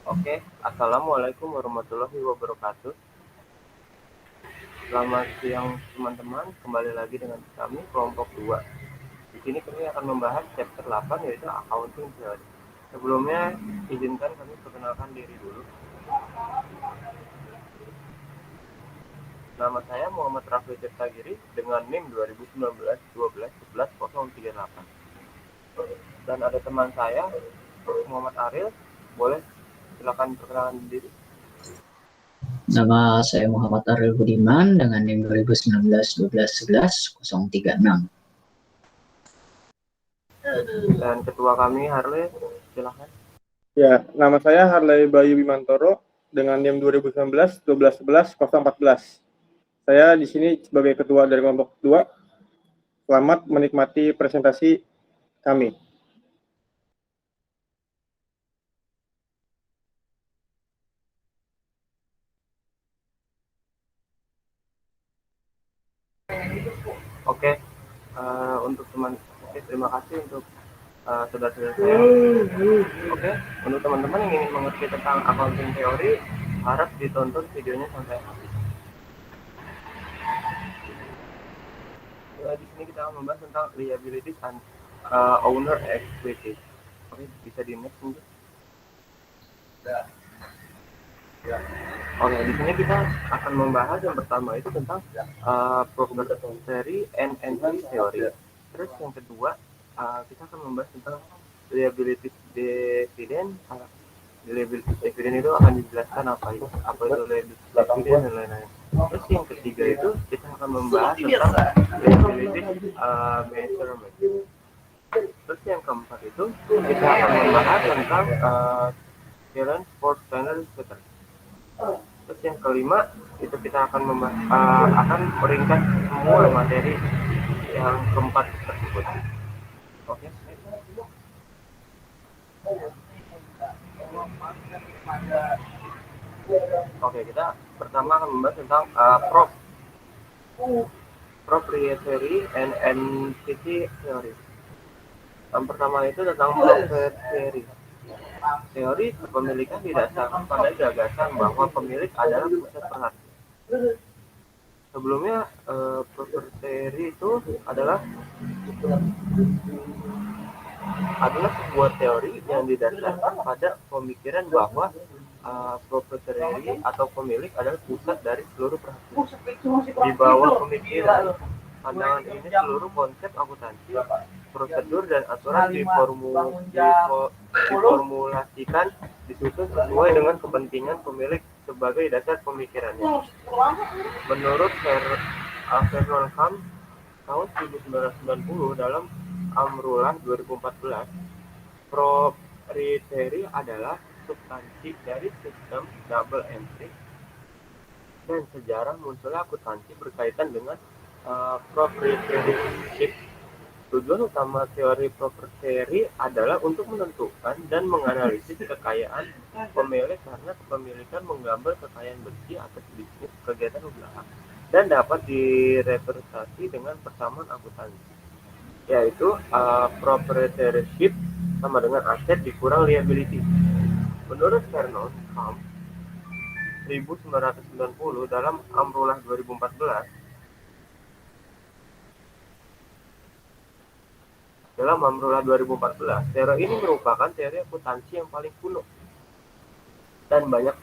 Oke, Assalamualaikum warahmatullahi wabarakatuh. Selamat siang teman-teman, kembali lagi dengan kami kelompok 2. Di sini kami akan membahas chapter 8 yaitu accounting theory. Sebelumnya, izinkan kami perkenalkan diri dulu. Nama saya Muhammad Rafli Tirtagiri dengan NIM 2019-12-11-038. Dan ada teman saya, Muhammad Ariel. Boleh silakan perkenalkan diri. Nama saya Muhammad Ariel Budiman dengan NIM 2019-12-11-036. Dan ketua kami Harley, silakan. Ya, nama saya Harley Bayu Bimantoro dengan NIM 2019-12-11-014. Saya di sini sebagai ketua dari kelompok 2. Selamat menikmati presentasi kami. Oke, terima kasih untuk saudara-saudara saya. Oke, untuk teman-teman yang ingin mengerti tentang accounting theory, harap ditonton videonya sampai habis. Di sini kita akan membahas tentang liabilities and owner equity. Oke, bisa di next mungkin. Oke, di sini kita akan membahas yang pertama itu tentang proprietary and entity theory. Terus yang kedua kita akan membahas tentang liabilities dividend. Liabilities dividend itu akan dijelaskan apa itu liabilities dividend dan lain-lain. Terus yang ketiga itu kita akan membahas tentang liabilities measurement. Terus yang keempat itu kita akan membahas tentang balance for standard setter. Terus yang kelima itu kita akan akan meringkas semua materi yang keempat tersebut. Oke. Oke, kita pertama akan membahas tentang proprietary and entity theory. Yang pertama itu tentang proprietary. Teori kepemilikan didasarkan pada gagasan bahwa pemilik adalah pusat perhatian. Sebelumnya, proprietary itu adalah sebuah teori yang didasarkan pada pemikiran bahwa proprietary atau pemilik adalah pusat dari seluruh perhatian. Di bawah pemikiran pandangan ini seluruh konsep akuntansi, prosedur dan aturan diformulasikan disusun sesuai dengan kepentingan pemilik sebagai dasar pemikirannya. Menurut Vernon Camp tahun 1990 dalam Amrullah 2014, proprietary adalah substansi dari sistem double entry dan sejarah munculnya akuntansi berkaitan dengan proprietorship. Tujuan utama teori proprietary adalah untuk menentukan dan menganalisis kekayaan pemilik karena kepemilikan menggambar kekayaan bersih atas bisnis kegiatan usaha dan dapat direpresentasi dengan persamaan akuntansi, yaitu proprietorship sama dengan aset dikurang liability. Menurut Vernon Camp 1990 dalam Amrullah 2014, teori ini merupakan teori akuntansi yang paling kuno dan banyak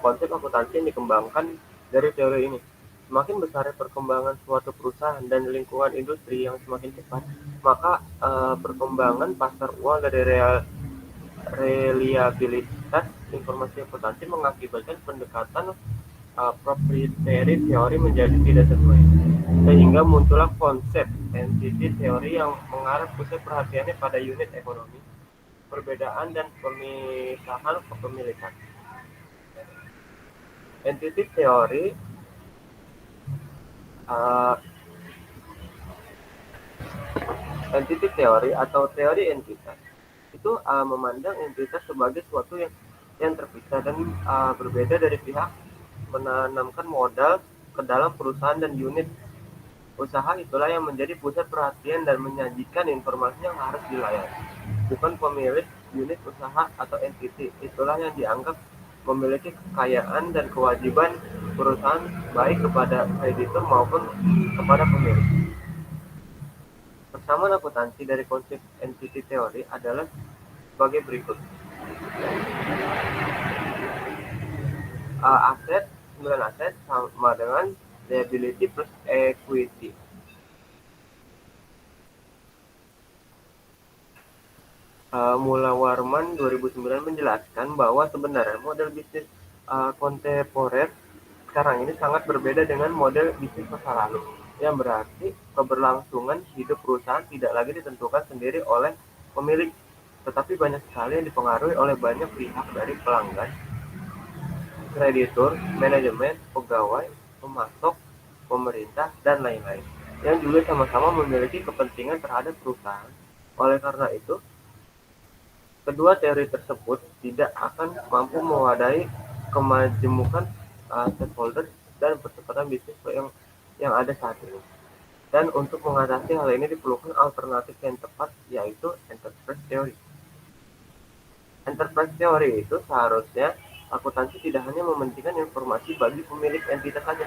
konsep akuntansi yang dikembangkan dari teori ini. Semakin besar perkembangan suatu perusahaan dan lingkungan industri yang semakin cepat, maka perkembangan pasar uang dari reliabilitas informasi akuntansi mengakibatkan pendekatan proprietary teori menjadi tidak sesuai, sehingga muncullah konsep entity teori yang mengarah pusat perhatiannya pada unit ekonomi, perbedaan dan pemisahan kepemilikan. Entity teori atau teori entitas itu memandang entitas sebagai suatu yang terpisah dan berbeda dari pihak menanamkan modal ke dalam perusahaan dan unit usaha itulah yang menjadi pusat perhatian dan menyajikan informasi yang harus dilayani. bukan pemilik unit usaha atau entiti. Itulah yang dianggap memiliki kekayaan dan kewajiban perusahaan baik kepada kreditur maupun kepada pemilik. Persamaan akuntansi dari konsep entity teori adalah sebagai berikut. Aset, 9 aset sama dengan liability plus equity. Mula Warman 2009 menjelaskan bahwa sebenarnya model bisnis kontemporer sekarang ini sangat berbeda dengan model bisnis masa lalu, yang berarti keberlangsungan hidup perusahaan tidak lagi ditentukan sendiri oleh pemilik, tetapi banyak sekali yang dipengaruhi oleh banyak pihak dari pelanggan, kreditur, manajemen, pegawai, pemasok, pemerintah, dan lain-lain, yang juga sama-sama memiliki kepentingan terhadap perusahaan. Oleh karena itu, kedua teori tersebut tidak akan mampu mewadahi kemajemukan stakeholder dan percepatan bisnis yang ada saat ini. Dan untuk mengatasi hal ini diperlukan alternatif yang tepat, yaitu enterprise theory. Enterprise theory itu seharusnya akuntansi tidak hanya mementingkan informasi bagi pemilik entitas saja,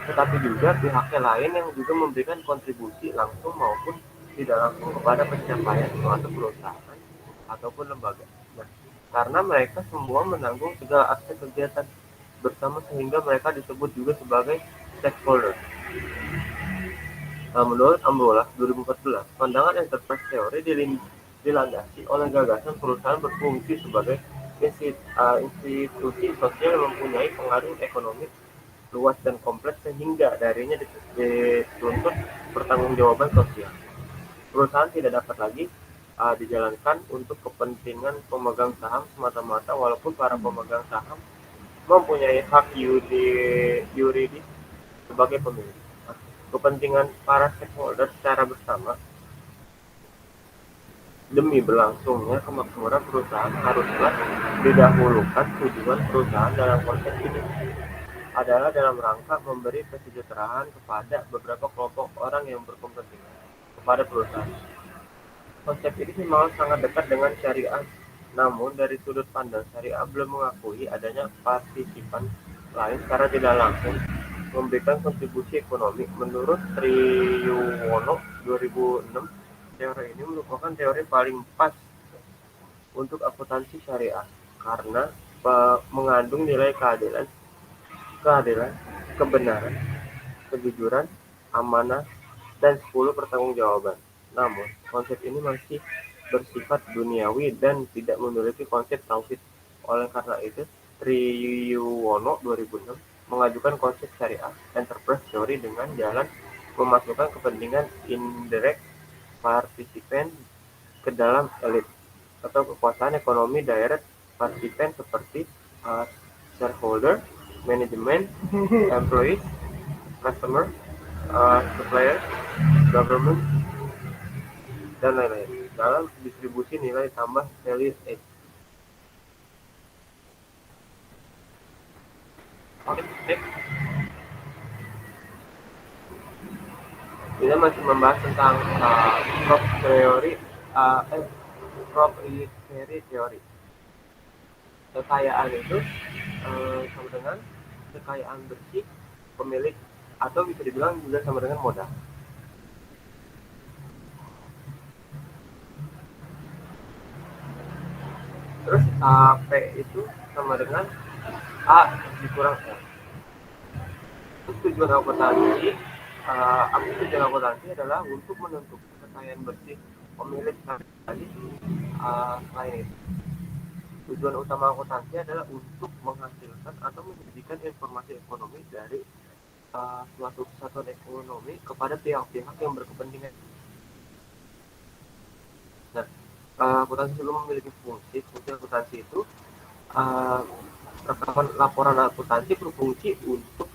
tetapi juga pihak lain yang juga memberikan kontribusi langsung maupun tidak langsung kepada pencapaian suatu perusahaan ataupun lembaga. Nah, karena mereka semua menanggung segala aspek kegiatan bersama sehingga mereka disebut juga sebagai stakeholder. Menurut Amrolah 2014, pandangan enterprise theory dilandasi oleh gagasan perusahaan berfungsi sebagai institusi sosial yang mempunyai pengaruh ekonomi luas dan kompleks sehingga darinya dituntut pertanggungjawaban sosial. Perusahaan tidak dapat lagi dijalankan untuk kepentingan pemegang saham semata-mata, walaupun para pemegang saham mempunyai hak yuridis sebagai pemilik. Kepentingan para stakeholder secara bersama demi berlangsungnya kemakmuran perusahaan haruslah didahulukan. Tujuan perusahaan dalam konteks ini adalah dalam rangka memberi kesejahteraan kepada beberapa kelompok orang yang berkepentingan kepada perusahaan. Konsep ini memang sangat dekat dengan syariah, namun dari sudut pandang syariah belum mengakui adanya partisipan lain secara tidak langsung memberikan kontribusi ekonomi. Menurut Triyuwono 2006, teori ini merupakan teori paling pas untuk akuntansi syariah karena mengandung nilai keadilan, kebenaran, kejujuran, amanah, dan 10 pertanggungjawaban. Namun, konsep ini masih bersifat duniawi dan tidak memiliki konsep tauhid. Oleh karena itu, Triyuwono 2006 mengajukan konsep syariah enterprise theory dengan jalan memasukkan kepentingan indirect participant ke dalam elit atau kekuasaan ekonomi direct participant seperti shareholder, manajemen, employees, customer, supplier, government, dan lain-lain dalam distribusi nilai tambah value add. Kita masih membahas tentang proprietary theory. Kekayaan itu sama dengan kekayaan bersih pemilik, atau bisa dibilang juga sama dengan modal. Terus P itu sama dengan A dikurang L. Terus tujuan akuntansi adalah untuk menentukan kekayaan bersih pemilik tadi. Selain itu, tujuan utama akuntansi adalah untuk menghasilkan atau menjadikan informasi ekonomi dari suatu kesatuan ekonomi kepada pihak-pihak yang berkepentingan. Nah, akuntansi belum memiliki fungsi akuntansi itu rekaman laporan akuntansi berfungsi untuk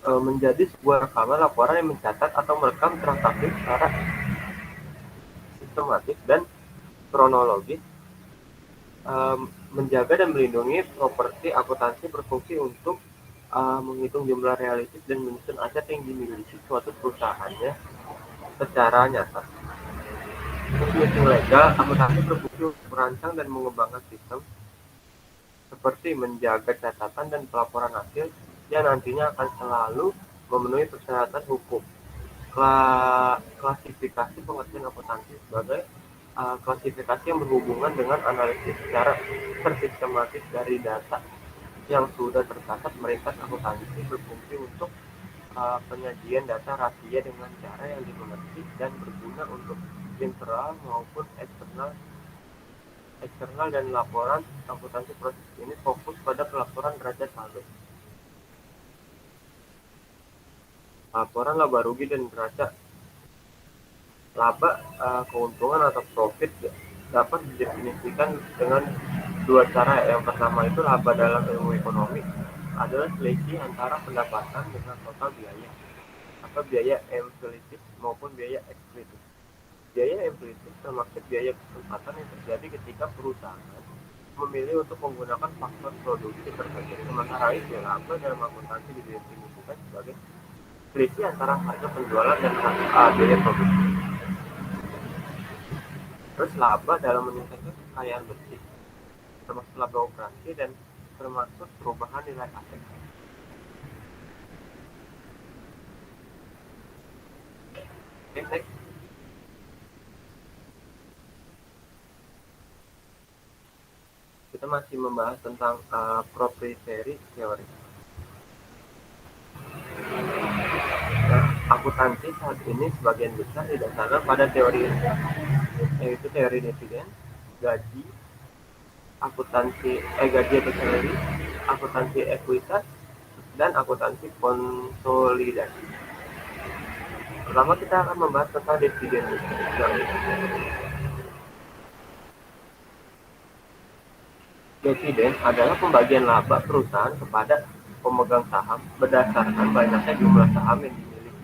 menjadi sebuah rekaman laporan yang mencatat atau merekam transaksi secara sistematis dan kronologis. Menjaga dan melindungi properti akuntansi berfungsi untuk menghitung jumlah realistis dan menyusun aset yang dimiliki suatu perusahaannya secara nyata. Terus yang legal, akuntansi berfungsi untuk merancang dan mengembangkan sistem seperti menjaga catatan dan pelaporan hasil yang nantinya akan selalu memenuhi persyaratan hukum. Klasifikasi pengertian akuntansi sebagai klasifikasi yang berhubungan dengan analisis secara tersistematis dari data yang sudah tercatat. Meringkas, akuntansi berfungsi untuk penyajian data rahasia dengan cara yang dimengerti dan berguna untuk internal maupun eksternal dan laporan akuntansi. Proses ini fokus pada pelaporan neraca saldo, laporan laba rugi dan neraca laba. Keuntungan atau profit dapat didefinisikan dengan dua cara. Yang pertama itu laba dalam ilmu ekonomi adalah selisih antara pendapatan dengan total biaya atau biaya implisit maupun biaya eksplisit. Biaya implisit termasuk biaya kesempatan yang terjadi ketika perusahaan memilih untuk menggunakan faktor produksi tertentu. Sementara itu laba dalam akuntansi didefinisikan sebagai selisih antara harga penjualan dan biaya produksi. Terus laba dalam meningkatkan kekayaan bersih termasuk laba operasi dan termasuk perubahan nilai aset. Okay, next. Kita masih membahas tentang proprietary theory. Akuntansi saat ini sebagian besar didasarkan pada teori yaitu teori dividen, gaji, gaji atau salary, akuntansi ekuitas, dan akuntansi konsolidasi. Pertama kita akan membahas tentang dividen. Dividen adalah pembagian laba perusahaan kepada pemegang saham berdasarkan banyaknya jumlah saham yang dimiliki.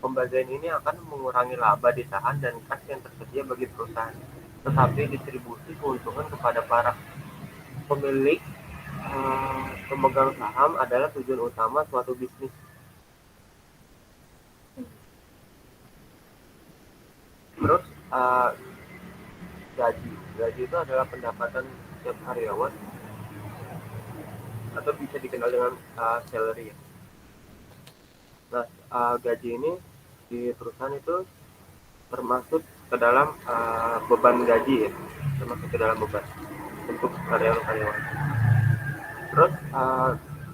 Pembagian ini akan mengurangi laba di saham dan kas yang tersedia bagi perusahaan, tetapi distribusi keuntungan kepada para pemilik pemegang saham adalah tujuan utama suatu bisnis. Terus gaji itu adalah pendapatan setiap karyawan atau bisa dikenal dengan salary. Nah, gaji ini di perusahaan itu termasuk ke dalam beban gaji ya, termasuk ke dalam beban untuk karyawan. Terus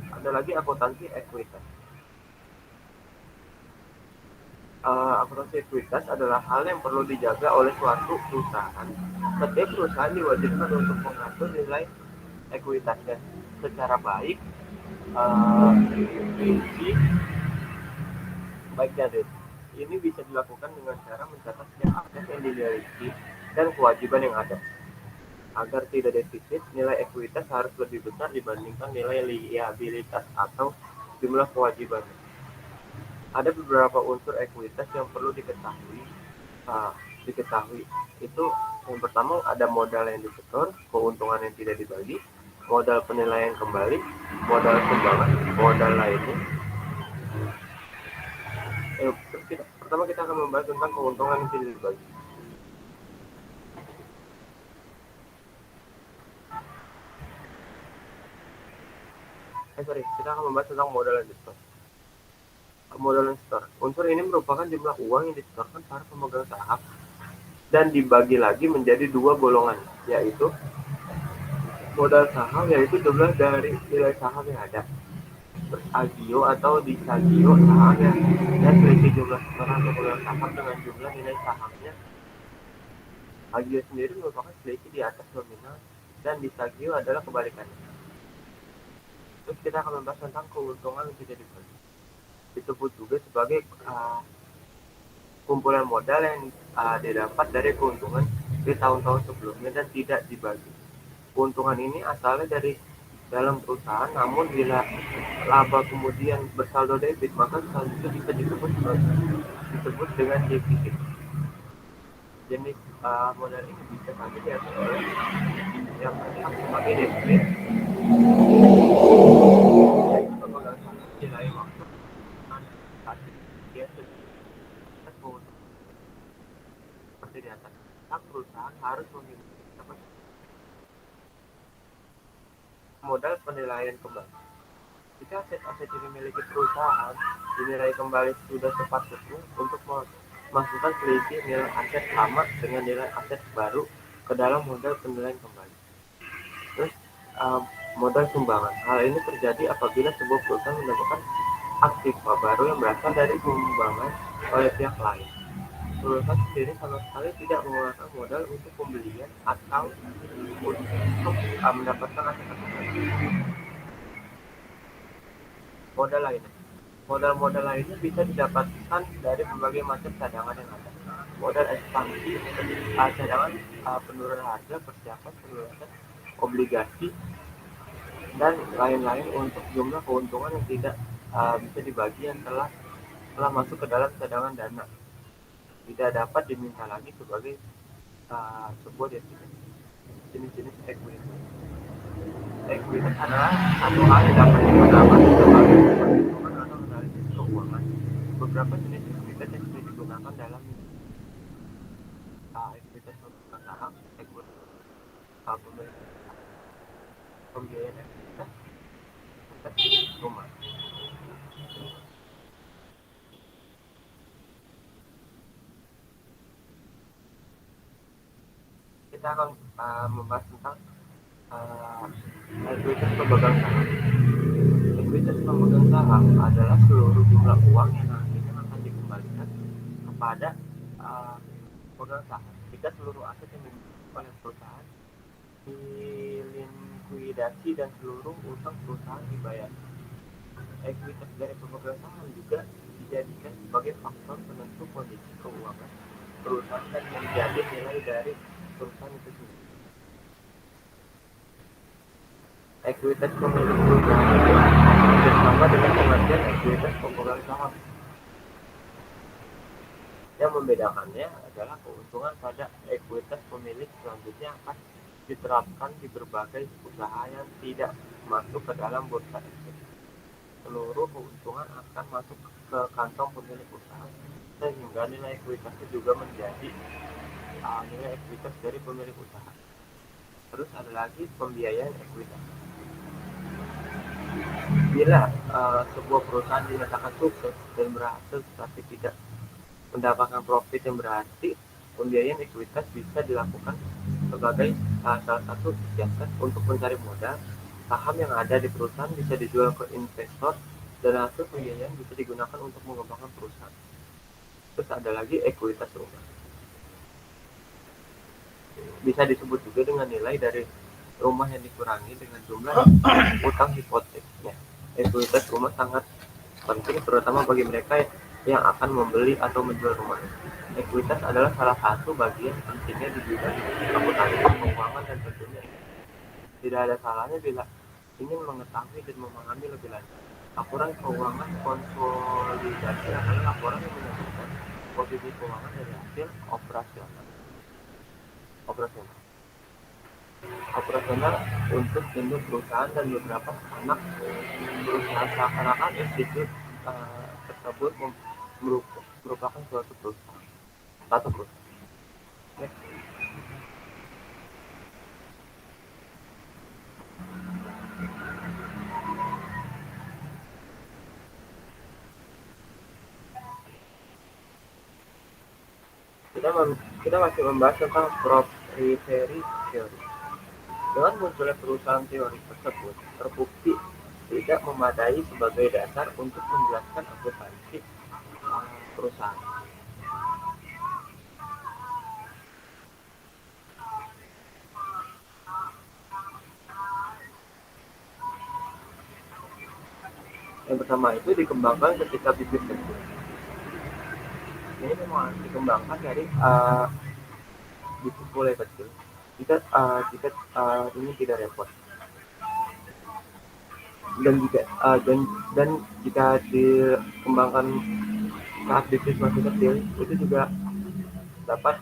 ada lagi akuntansi ekuitas. Akuntansi ekuitas adalah hal yang perlu dijaga oleh suatu perusahaan. Setiap perusahaan diwajibkan untuk mengatur nilai ekuitasnya secara baik, baik dan ini bisa dilakukan dengan cara mencatat setiap aset yang dimiliki dan kewajiban yang ada. Agar tidak defisit, nilai ekuitas harus lebih besar dibandingkan nilai liabilitas atau jumlah kewajiban. Ada beberapa unsur ekuitas yang perlu diketahui. Itu yang pertama ada modal yang disetor, keuntungan yang tidak dibagi, modal penilaian kembali, modal sumbangan, modal lainnya. Pertama kita akan membahas tentang keuntungan yang tidak dibagi. Kita akan membahas tentang modal yang disetor. Modal yang disetor. Unsur ini merupakan jumlah uang yang disetorkan para pemegang saham dan dibagi lagi menjadi dua golongan, yaitu modal saham, yaitu jumlah dari nilai saham yang ada, agio atau disagio saham dan selisih jumlah setoran pemegang saham dengan jumlah nilai sahamnya. Agio sendiri merupakan selisih di atas nominal dan disagio adalah kebalikannya. Terus kita akan membahas tentang keuntungan yang tidak dibagi. Disebut juga sebagai kumpulan modal yang didapat dari keuntungan di tahun-tahun sebelumnya dan tidak dibagi. Keuntungan ini asalnya dari dalam perusahaan, namun bila laba kemudian bersaldo debit, maka saldo itu bisa disebut dengan defisit. Jenis modal ini bisa saja diatur oleh yang sebagai defisit, yaitu pemegang saham nilai waktu seperti di atas. sang perusahaan harus memiliki modal penilaian kembali. Jika aset-aset yang dimiliki perusahaan dinilai kembali sudah sepatutnya untuk memasukkan selisih nilai aset lama dengan nilai aset baru ke dalam modal penilaian kembali. Terus modal sumbangan. Hal ini terjadi apabila sebuah perusahaan mendapatkan aktiva baru yang berasal dari sumbangan oleh pihak lain. Perusahaan sendiri sama sekali tidak mengeluarkan modal untuk pembelian atau untuk mendapatkan aset-aset baru. Modal lainnya. Modal-modal lainnya bisa didapatkan dari berbagai macam cadangan yang ada. Modal ekspansi, cadangan penurunan harga, persiapan penurunan obligasi, dan lain-lain untuk jumlah keuntungan yang tidak bisa dibagi yang telah masuk ke dalam cadangan dana. Tidak dapat diminta lagi sebagai sebuah definisi. Jenis-jenis ekuitas. Ekuitas adalah satu hal yang dapat digunakan sebagai perhitungan atau analisis keuangan. Beberapa jenis ekuitas yang bisa digunakan dalam ekuitas pemegang saham, ekuitas pembiayaan ekuitas, ekuitas rumah. Kita akan membahas tentang ekuitas pemegang saham. Ekuitas pemegang saham adalah seluruh jumlah uang yang nantinya akan dikembalikan kepada pemegang saham jika seluruh aset yang dimiliki oleh perusahaan dilikuidasi dan seluruh utang perusahaan dibayar. Ekuitas dari pemegang saham juga dijadikan sebagai faktor penentu kondisi keuangan perusahaan dan menjadi nilai dari perusahaan itu sendiri. Ekuitas pemilik perusahaan bersama dengan pengertian ekuitas pemegang saham. Yang membedakannya adalah keuntungan pada ekuitas pemilik selanjutnya akan diterapkan di berbagai usaha yang tidak masuk ke dalam bursa efek. Seluruh keuntungan akan masuk ke kantong pemilik usaha sehingga nilai ekuitasnya juga menjadi nilai ekuitas dari pemilik usaha. Terus ada lagi pembiayaan ekuitas. Bila sebuah perusahaan dinyatakan sukses dan berhasil tetapi tidak mendapatkan profit yang berarti, pembiayaan ekuitas bisa dilakukan sebagai salah satu siasat untuk mencari modal. Saham yang ada di perusahaan bisa dijual ke investor dan hasil pembiayaan bisa digunakan untuk mengembangkan perusahaan. Terus ada lagi ekuitas rumah. Bisa disebut juga dengan nilai dari rumah yang dikurangi dengan jumlah utang hipoteknya. Ekuitas rumah sangat penting terutama bagi mereka yang akan membeli atau menjual rumah. Ekuitas adalah salah satu bagian pentingnya di bidang akuntansi keuangan dan tentunya tidak ada salahnya bila ingin mengetahui dan memahami lebih lanjut. Laporan keuangan konsolidasi adalah laporan yang menyebutkan posisi keuangan dari hasil operasional untuk induk perusahaan dan beberapa anak perusahaan. Seakan-akan institut tersebut merupakan satu perusahaan. Kita masih membahas tentang proprietary theory. Dengan munculnya perusahaan teori tersebut terbukti tidak memadai sebagai dasar untuk menjelaskan akuntansi perusahaan. Yang pertama itu dikembangkan ketika bisnis kecil. Ini memang dikembangkan dari bisnis mulai kecil. Jika ini tidak repot. Dan jika dikembangkan saat bisnis masih kecil, itu juga dapat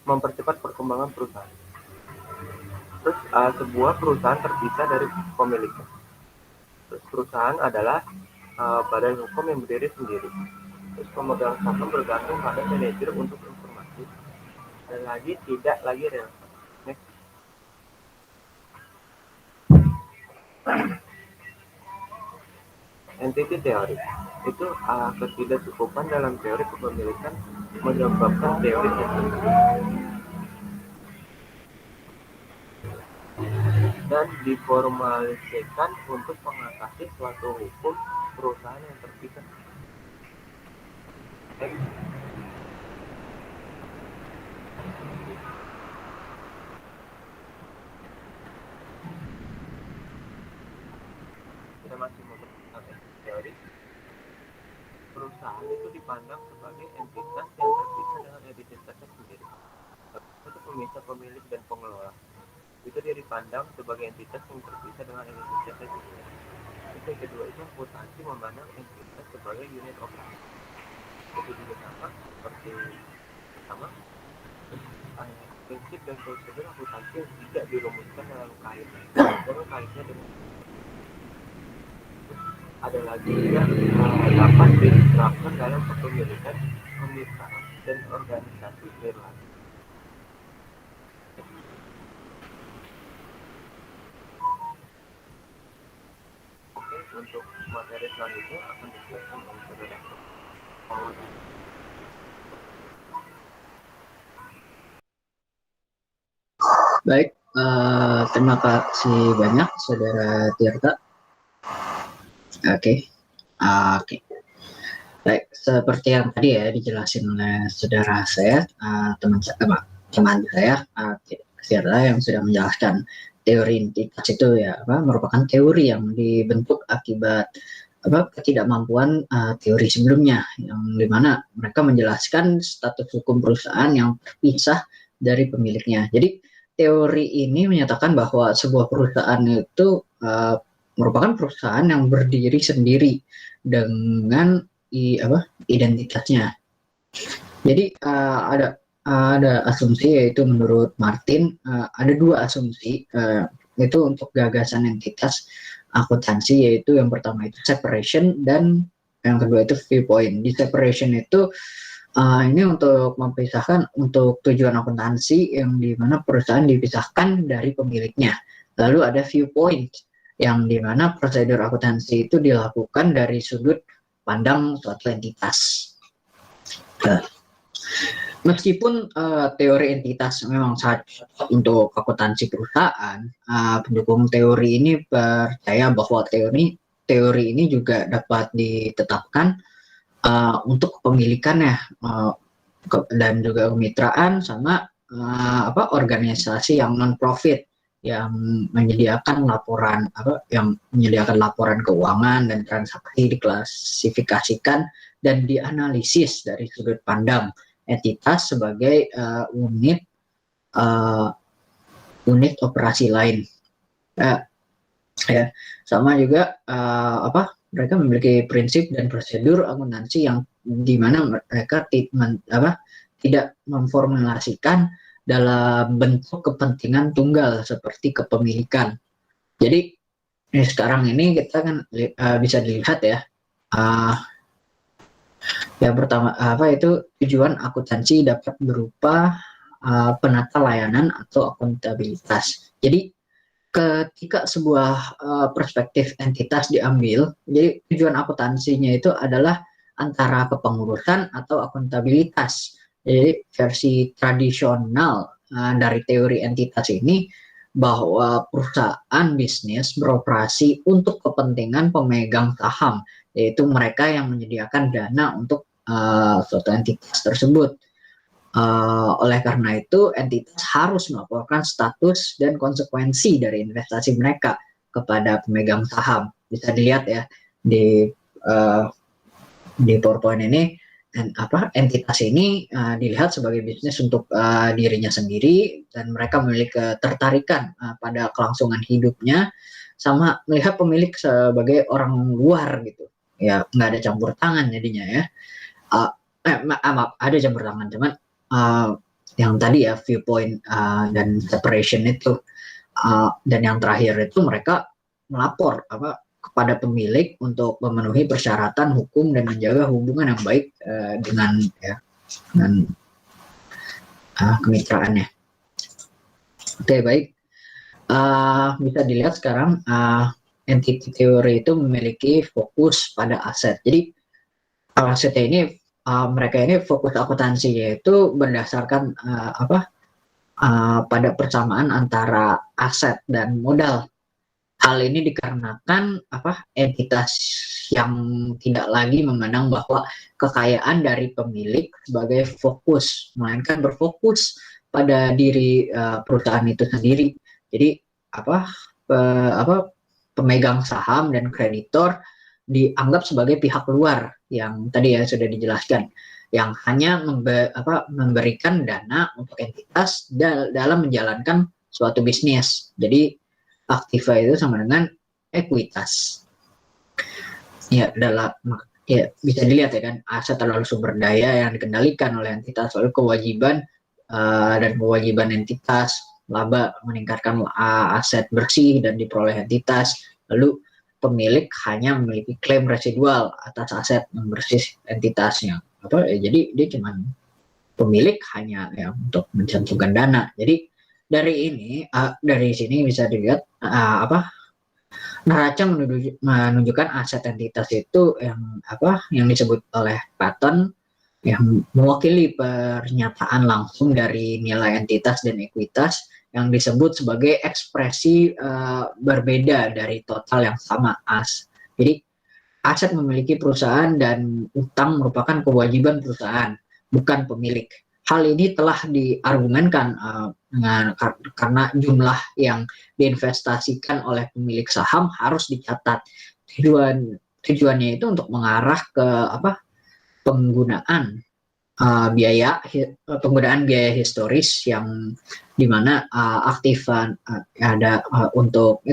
mempercepat perkembangan perusahaan. Terus sebuah perusahaan terpisah dari pemiliknya. Terus perusahaan adalah badan hukum yang berdiri sendiri. Terus pemegang saham bergantung pada manajer untuk informasi dan lagi tidak lagi relevan. Next. Entity teori itu ketidakcukupan dalam teori kepemilikan menyebabkan teori entity dan diformalisasikan untuk mengatasi suatu hukum perusahaan yang terpisah. Kita masih membahas teori. Perusahaan itu dipandang sebagai entitas yang terpisah dengan identitasnya sendiri. Untuk pemisah pemilik dan pengelola, itu dia dipandang sebagai entitas yang terpisah dengan identitasnya sendiri. Terus yang kedua itu akuntansi memandang entitas sebagai unit operasi. Itu juga sama seperti sama prinsip dan prosedur akuntansi yang tidak dirumuskan dalam kaitnya dengan ada lagi juga dapat diterapkan dalam kepemilikan kemitraan dan organisasi berlaku. Oke, untuk materi selanjutnya akan dijelaskan oleh saudara. Baik, terima kasih banyak Saudara Tirta. Oke. Baik, seperti yang tadi ya dijelasin oleh saudara saya, teman saya, Tirta yang sudah menjelaskan teori entitas itu ya merupakan teori yang dibentuk akibat ketidakmampuan teori sebelumnya, yang dimana mereka menjelaskan status hukum perusahaan yang terpisah dari pemiliknya. Jadi teori ini menyatakan bahwa sebuah perusahaan itu merupakan perusahaan yang berdiri sendiri dengan identitasnya. Jadi ada asumsi, yaitu menurut Martin ada dua asumsi itu untuk gagasan entitas akuntansi, yaitu yang pertama itu separation dan yang kedua itu viewpoint. Di separation itu ini untuk memisahkan untuk tujuan akuntansi yang dimana perusahaan dipisahkan dari pemiliknya. Lalu ada viewpoint yang dimana prosedur akuntansi itu dilakukan dari sudut pandang suatu entitas. Meskipun teori entitas memang sangat untuk akuntansi perusahaan, pendukung teori ini percaya bahwa teori ini juga dapat ditetapkan untuk kepemilikannya dan juga kemitraan sama organisasi yang non profit yang menyediakan laporan keuangan dan transaksi diklasifikasikan dan dianalisis dari sudut pandang entitas sebagai unit operasi lain. Sama juga mereka memiliki prinsip dan prosedur akuntansi yang dimana mereka tidak memformulasikan dalam bentuk kepentingan tunggal seperti kepemilikan. Jadi sekarang ini kita kan bisa dilihat ya. Yang pertama itu tujuan akuntansi dapat berupa penata layanan atau akuntabilitas. Jadi ketika sebuah perspektif entitas diambil, jadi tujuan akuntansinya itu adalah antara kepengurusan atau akuntabilitas. Jadi versi tradisional dari teori entitas ini bahwa perusahaan bisnis beroperasi untuk kepentingan pemegang saham, yaitu mereka yang menyediakan dana untuk suatu entitas tersebut. Oleh karena itu, entitas harus melaporkan status dan konsekuensi dari investasi mereka kepada pemegang saham. Bisa dilihat ya di PowerPoint ini, entitas ini dilihat sebagai bisnis untuk dirinya sendiri dan mereka memiliki ketertarikan pada kelangsungan hidupnya, sama melihat pemilik sebagai orang luar gitu. Ya nggak ada campur tangan jadinya ya. Maaf, ada campur tangan, cuman yang tadi ya viewpoint dan separation itu dan yang terakhir itu mereka melapor pada pemilik untuk memenuhi persyaratan hukum dan menjaga hubungan yang baik dengan kemitraannya. Oke, baik. Bisa dilihat sekarang entity theory itu memiliki fokus pada aset. Jadi aset ini mereka ini fokus akuntansinya itu berdasarkan pada persamaan antara aset dan modal. Hal ini dikarenakan entitas yang tidak lagi memandang bahwa kekayaan dari pemilik sebagai fokus, melainkan berfokus pada diri perusahaan itu sendiri. Jadi pemegang saham dan kreditor dianggap sebagai pihak luar yang tadi ya sudah dijelaskan, yang hanya memberikan dana untuk entitas dalam menjalankan suatu bisnis. Jadi aktiva itu sama dengan ekuitas. Ya, bisa dilihat ya kan, aset adalah sumber daya yang dikendalikan oleh entitas, lalu kewajiban dan kewajiban entitas, laba meningkatkan aset bersih dan diperoleh entitas, lalu pemilik hanya memiliki klaim residual atas aset membersih entitasnya. Jadi dia cuma pemilik hanya untuk mencantumkan dana. Jadi dari sini bisa dilihat neraca menunjukkan aset entitas itu yang disebut oleh Patton yang mewakili pernyataan langsung dari nilai entitas dan ekuitas yang disebut sebagai ekspresi berbeda dari total yang sama as. Jadi aset memiliki perusahaan dan utang merupakan kewajiban perusahaan, bukan pemilik. Hal ini telah diargumenkan karena jumlah yang diinvestasikan oleh pemilik saham harus dicatat. Tujuannya itu untuk mengarah ke penggunaan biaya historis yang dimana aktiva ada untuk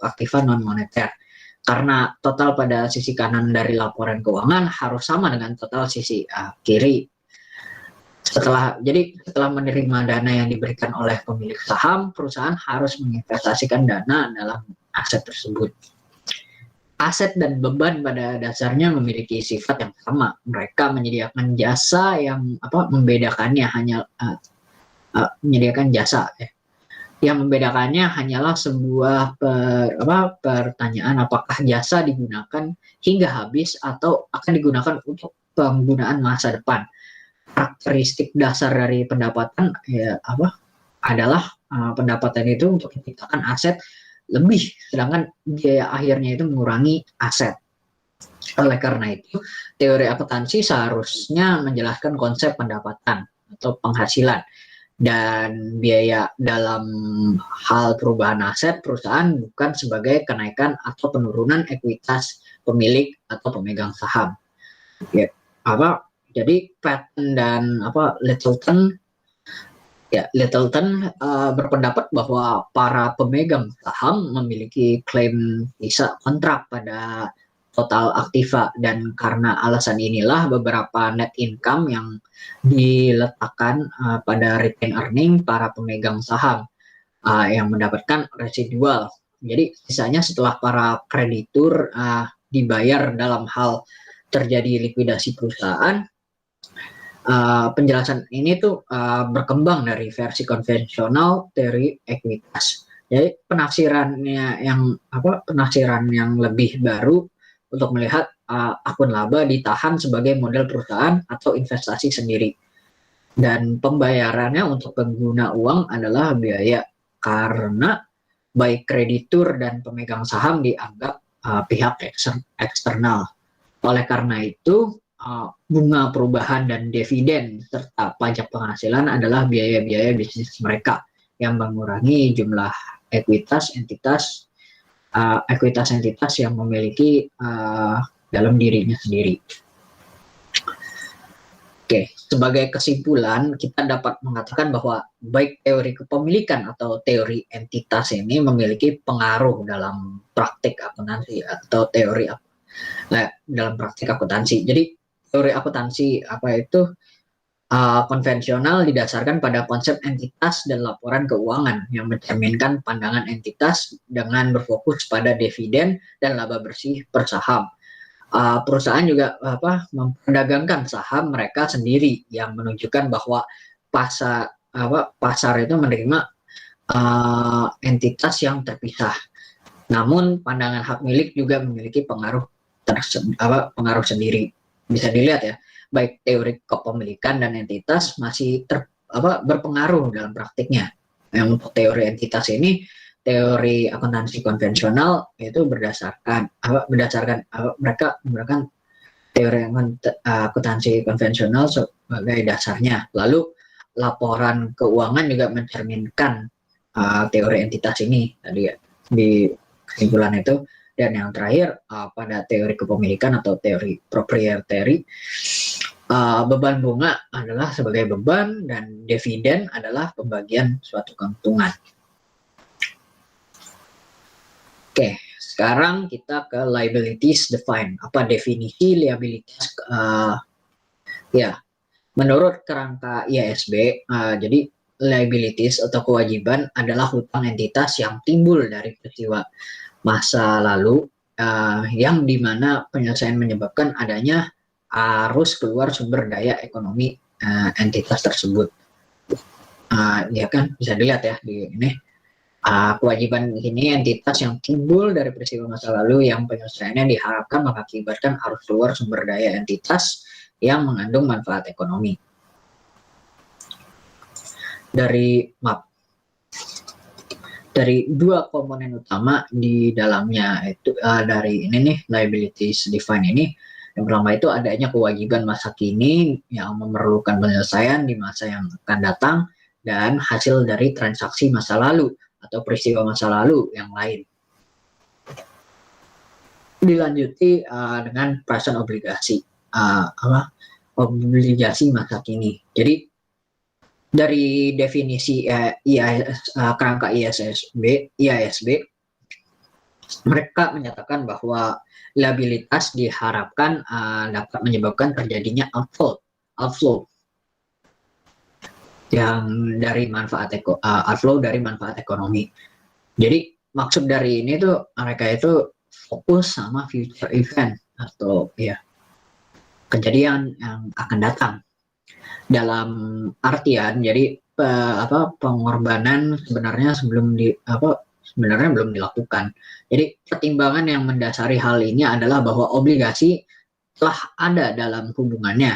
aktiva non moneter. Karena total pada sisi kanan dari laporan keuangan harus sama dengan total sisi kiri. Setelah menerima dana yang diberikan oleh pemilik saham, perusahaan harus menginvestasikan dana dalam aset tersebut. Aset dan beban pada dasarnya memiliki sifat yang sama. Mereka menyediakan jasa yang membedakannya menyediakan jasa. Yang membedakannya hanyalah sebuah pertanyaan apakah jasa digunakan hingga habis atau akan digunakan untuk penggunaan masa depan. Karakteristik dasar dari pendapatan adalah pendapatan itu untuk menciptakan aset lebih, sedangkan biaya akhirnya itu mengurangi aset. Oleh karena itu, teori akuntansi seharusnya menjelaskan konsep pendapatan atau penghasilan dan biaya dalam hal perubahan aset perusahaan bukan sebagai kenaikan atau penurunan ekuitas pemilik atau pemegang saham. Jadi Patton dan Littleton berpendapat bahwa para pemegang saham memiliki klaim visa kontrak pada total aktiva, dan karena alasan inilah beberapa net income yang diletakkan pada retained earning para pemegang saham yang mendapatkan residual. Jadi sisanya setelah para kreditur dibayar dalam hal terjadi likuidasi perusahaan. Penjelasan ini tuh berkembang dari versi konvensional teori ekuitas. Jadi penafsiran yang lebih baru untuk melihat akun laba ditahan sebagai model perusahaan atau investasi sendiri. Dan pembayarannya untuk pengguna uang adalah biaya, karena baik kreditur dan pemegang saham dianggap pihak eksternal. Oleh karena itu, bunga perubahan dan dividen serta pajak penghasilan adalah biaya-biaya bisnis mereka yang mengurangi jumlah ekuitas entitas yang memiliki dalam dirinya sendiri. Oke, sebagai kesimpulan kita dapat mengatakan bahwa baik teori kepemilikan atau teori entitas ini memiliki pengaruh dalam praktik akuntansi atau dalam praktik akuntansi. Jadi teori akuntansi konvensional didasarkan pada konsep entitas dan laporan keuangan yang mencerminkan pandangan entitas dengan berfokus pada dividen dan laba bersih per saham. Perusahaan juga memperdagangkan saham mereka sendiri yang menunjukkan bahwa pasar itu menerima entitas yang terpisah. Namun pandangan hak milik juga memiliki pengaruh sendiri. Bisa dilihat ya, baik teori kepemilikan dan entitas masih berpengaruh dalam praktiknya. Yang untuk teori entitas ini, teori akuntansi konvensional itu berdasarkan mereka menggunakan teori akuntansi konvensional sebagai dasarnya. Lalu laporan keuangan juga mencerminkan teori entitas ini tadi ya di kesimpulan itu. Dan yang terakhir pada teori kepemilikan atau teori proprietary, beban bunga adalah sebagai beban dan dividen adalah pembagian suatu keuntungan. Oke, sekarang kita ke liabilities define. Apa definisi liabilitas? Menurut kerangka IASB, jadi liabilities atau kewajiban adalah hutang entitas yang timbul dari peristiwa masa lalu yang dimana penyelesaian menyebabkan adanya arus keluar sumber daya ekonomi entitas tersebut. Ya kan bisa dilihat ya di ini kewajiban ini entitas yang timbul dari peristiwa masa lalu yang penyelesaiannya diharapkan mengakibatkan arus keluar sumber daya entitas yang mengandung manfaat ekonomi. Dari dua komponen utama di dalamnya itu dari ini nih liabilities define ini, yang pertama itu adanya kewajiban masa kini yang memerlukan penyelesaian di masa yang akan datang dan hasil dari transaksi masa lalu atau peristiwa masa lalu yang lain. Dilanjuti dengan perasaan obligasi obligasi masa kini. Jadi dari definisi kerangka IASB, mereka menyatakan bahwa liabilitas diharapkan dapat menyebabkan terjadinya outflow yang dari manfaat outflow dari manfaat ekonomi. Jadi maksud dari ini tuh mereka itu fokus sama future event atau kejadian yang akan datang. Dalam artian jadi pengorbanan sebenarnya sebenarnya belum dilakukan. Jadi pertimbangan yang mendasari hal ini adalah bahwa obligasi telah ada dalam hubungannya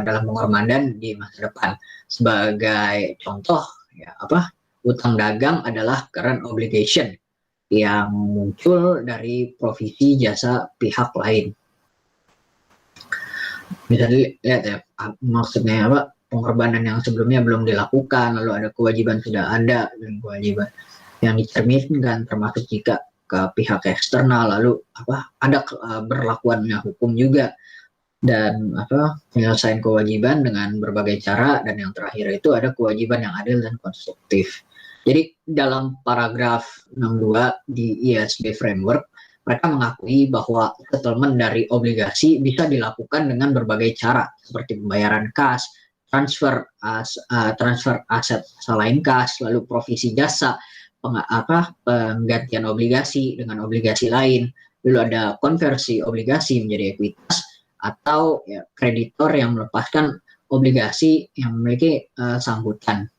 dalam pengorbanan di masa depan. Sebagai contoh utang dagang adalah current obligation yang muncul dari provisi jasa pihak lain. Bisa dilihat ya, maksudnya pengorbanan yang sebelumnya belum dilakukan, lalu ada kewajiban sudah ada, dan kewajiban yang dicerminkan termasuk jika ke pihak eksternal, lalu ada berlakuannya hukum juga, dan penyelesaian kewajiban dengan berbagai cara, dan yang terakhir itu ada kewajiban yang adil dan konstruktif. Jadi dalam paragraf 62 di IASB framework, mereka mengakui bahwa settlement dari obligasi bisa dilakukan dengan berbagai cara, seperti pembayaran kas, transfer aset selain kas, lalu provisi jasa, penggantian obligasi dengan obligasi lain, lalu ada konversi obligasi menjadi ekuitas, atau kreditor yang melepaskan obligasi yang memiliki sanggutan.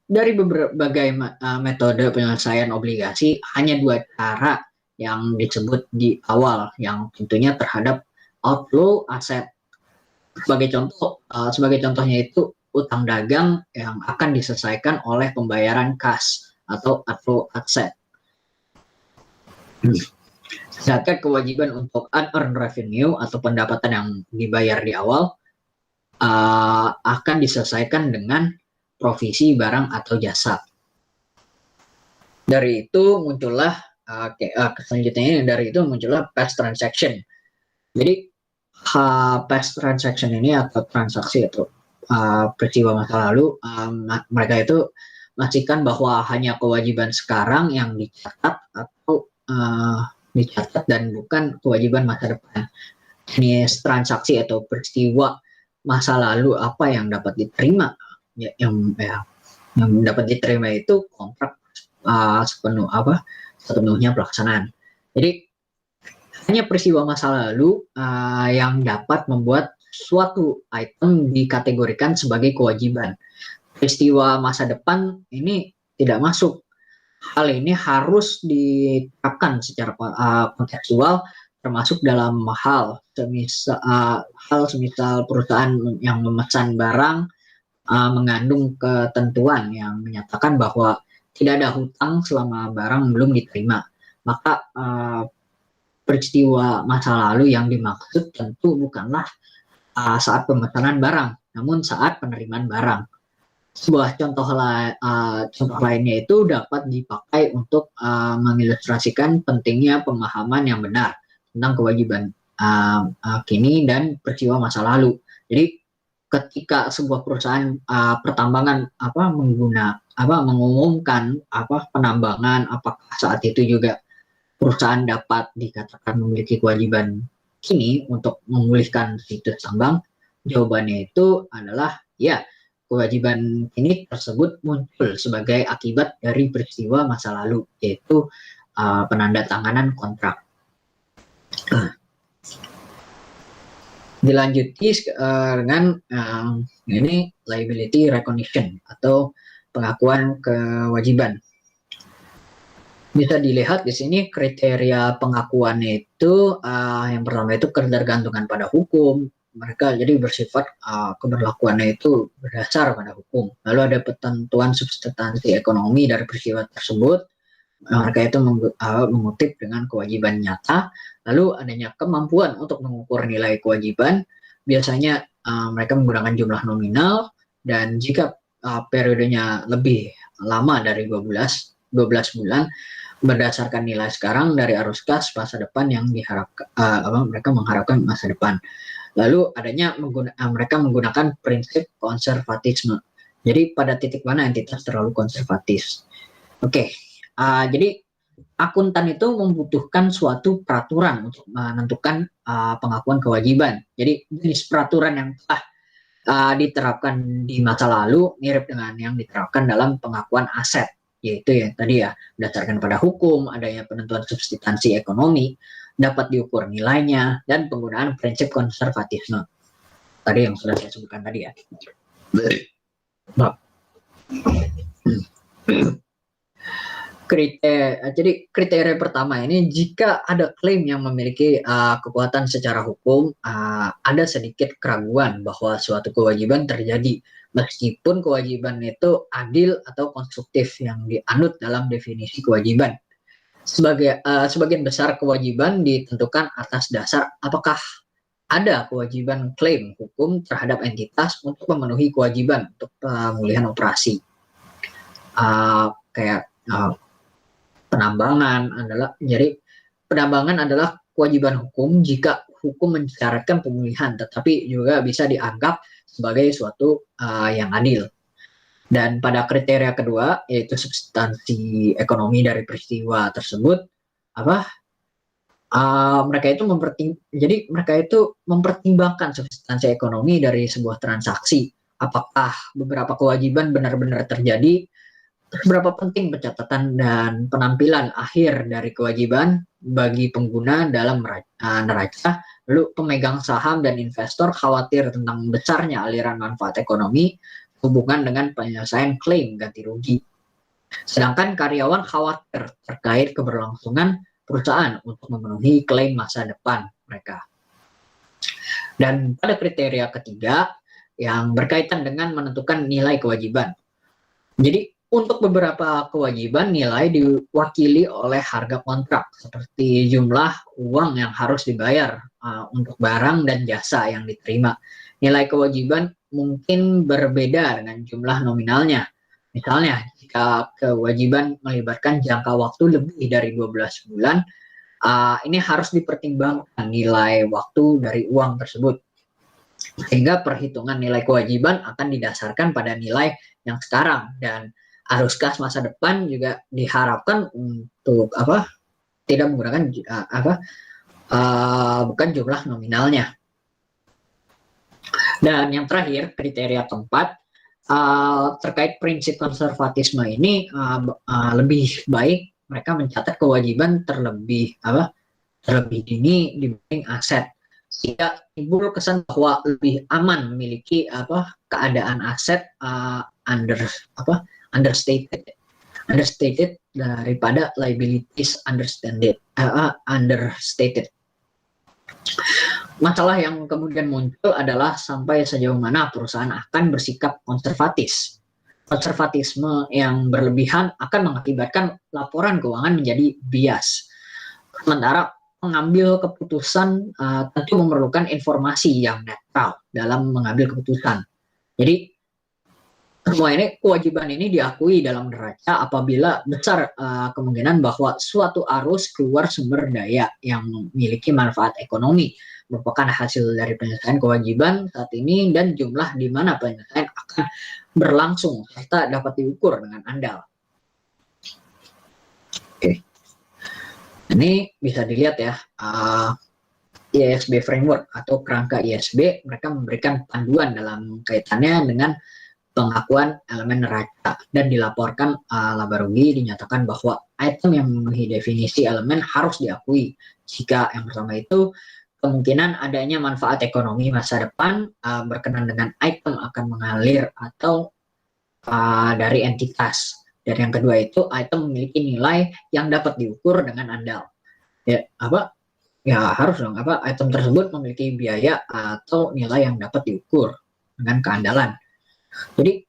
Dari berbagai metode penyelesaian obligasi, hanya dua cara yang disebut di awal, yang tentunya terhadap outflow aset. Sebagai contohnya itu utang dagang yang akan diselesaikan oleh pembayaran kas atau outflow aset. Sedangkan kewajiban untuk unearned revenue atau pendapatan yang dibayar di awal akan diselesaikan dengan provisi barang atau jasa. Dari itu muncullah past transaction. Jadi past transaction ini atau transaksi atau peristiwa masa lalu, mereka itu memastikan bahwa hanya kewajiban sekarang yang dicatat atau dicatat dan bukan kewajiban masa depan. Jenis transaksi atau peristiwa masa lalu apa yang dapat diterima, yang dapat diterima itu kontrak sepenuhnya pelaksanaan. Jadi hanya peristiwa masa lalu yang dapat membuat suatu item dikategorikan sebagai kewajiban. Peristiwa masa depan ini tidak masuk. Hal ini harus diterapkan secara kontekstual, termasuk dalam hal semisal perusahaan yang memesan barang mengandung ketentuan yang menyatakan bahwa tidak ada hutang selama barang belum diterima. Maka peristiwa masa lalu yang dimaksud tentu bukanlah saat pemesanan barang, namun saat penerimaan barang. Sebuah contoh lainnya itu dapat dipakai untuk mengilustrasikan pentingnya pemahaman yang benar tentang kewajiban kini dan peristiwa masa lalu. Jadi ketika sebuah perusahaan pertambangan mengumumkan penambangan, apakah saat itu juga perusahaan dapat dikatakan memiliki kewajiban kini untuk memulihkan situs tambang? Jawabannya itu adalah ya. Kewajiban ini tersebut muncul sebagai akibat dari peristiwa masa lalu, yaitu penandatanganan kontrak. Dilanjuti dengan ini liability recognition atau pengakuan kewajiban. Bisa dilihat di sini kriteria pengakuannya itu yang pertama itu ketergantungan pada hukum. Mereka jadi bersifat keberlakuannya itu berdasar pada hukum. Lalu ada ketentuan substansi ekonomi dari peristiwa tersebut. Mereka itu mengutip dengan kewajiban nyata. Lalu adanya kemampuan untuk mengukur nilai kewajiban. Biasanya mereka menggunakan jumlah nominal, dan jika periodenya lebih lama dari 12 bulan, berdasarkan nilai sekarang dari arus kas masa depan yang diharapkan mereka mengharapkan masa depan. Lalu adanya mereka menggunakan prinsip konservatisme. Jadi pada titik mana entitas terlalu konservatif? Oke, jadi akuntan itu membutuhkan suatu peraturan untuk menentukan pengakuan kewajiban. Jadi jenis peraturan yang telah diterapkan di masa lalu mirip dengan yang diterapkan dalam pengakuan aset, yaitu yang tadi ya berdasarkan pada hukum, adanya penentuan substansi ekonomi, dapat diukur nilainya, dan penggunaan prinsip konservatisme. Tadi yang sudah saya sebutkan tadi ya. Jadi kriteria pertama ini, jika ada klaim yang memiliki kekuatan secara hukum, ada sedikit keraguan bahwa suatu kewajiban terjadi, meskipun kewajiban itu adil atau konstruktif yang dianut dalam definisi kewajiban. Sebagian besar kewajiban ditentukan atas dasar apakah ada kewajiban klaim hukum terhadap entitas untuk memenuhi kewajiban untuk pemulihan operasi. Penambangan adalah kewajiban hukum jika hukum mensyaratkan pemulihan, tetapi juga bisa dianggap sebagai suatu yang adil. Dan pada kriteria kedua, yaitu substansi ekonomi dari peristiwa tersebut, mereka itu mempertimbangkan substansi ekonomi dari sebuah transaksi. Apakah beberapa kewajiban benar-benar terjadi? Seberapa penting pencatatan dan penampilan akhir dari kewajiban bagi pengguna dalam neraca? Lalu pemegang saham dan investor khawatir tentang besarnya aliran manfaat ekonomi hubungan dengan penyelesaian klaim ganti rugi. Sedangkan karyawan khawatir terkait keberlangsungan perusahaan untuk memenuhi klaim masa depan mereka. Dan pada kriteria ketiga yang berkaitan dengan menentukan nilai kewajiban. Jadi untuk beberapa kewajiban nilai diwakili oleh harga kontrak, seperti jumlah uang yang harus dibayar untuk barang dan jasa yang diterima. Nilai kewajiban mungkin berbeda dengan jumlah nominalnya. Misalnya, jika kewajiban melibatkan jangka waktu lebih dari 12 bulan, ini harus dipertimbangkan nilai waktu dari uang tersebut. Sehingga perhitungan nilai kewajiban akan didasarkan pada nilai yang sekarang, dan arus kas masa depan juga diharapkan untuk tidak menggunakan bukan jumlah nominalnya. Dan yang terakhir, kriteria keempat, terkait prinsip konservatisme ini lebih baik mereka mencatat kewajiban terlebih dini dibanding aset, sehingga timbul kesan bahwa lebih aman memiliki keadaan aset understated daripada liabilities understated. Masalah yang kemudian muncul adalah sampai sejauh mana perusahaan akan bersikap konservatis. Konservatisme yang berlebihan akan mengakibatkan laporan keuangan menjadi bias. Sementara mengambil keputusan tentu memerlukan informasi yang netral dalam mengambil keputusan. Jadi semua ini, kewajiban ini diakui dalam neraca apabila besar kemungkinan bahwa suatu arus keluar sumber daya yang memiliki manfaat ekonomi merupakan hasil dari penyelesaian kewajiban saat ini dan jumlah di mana penyelesaian akan berlangsung serta dapat diukur dengan andal. Oke. Ini bisa dilihat ya, ISB framework atau kerangka ISB, mereka memberikan panduan dalam kaitannya dengan pengakuan elemen neraca dan dilaporkan laba rugi, dinyatakan bahwa item yang memenuhi definisi elemen harus diakui jika yang pertama itu kemungkinan adanya manfaat ekonomi masa depan berkenan dengan item akan mengalir atau dari entitas, dan yang kedua itu item memiliki nilai yang dapat diukur dengan andal. Harus dong item tersebut memiliki biaya atau nilai yang dapat diukur dengan keandalan. Jadi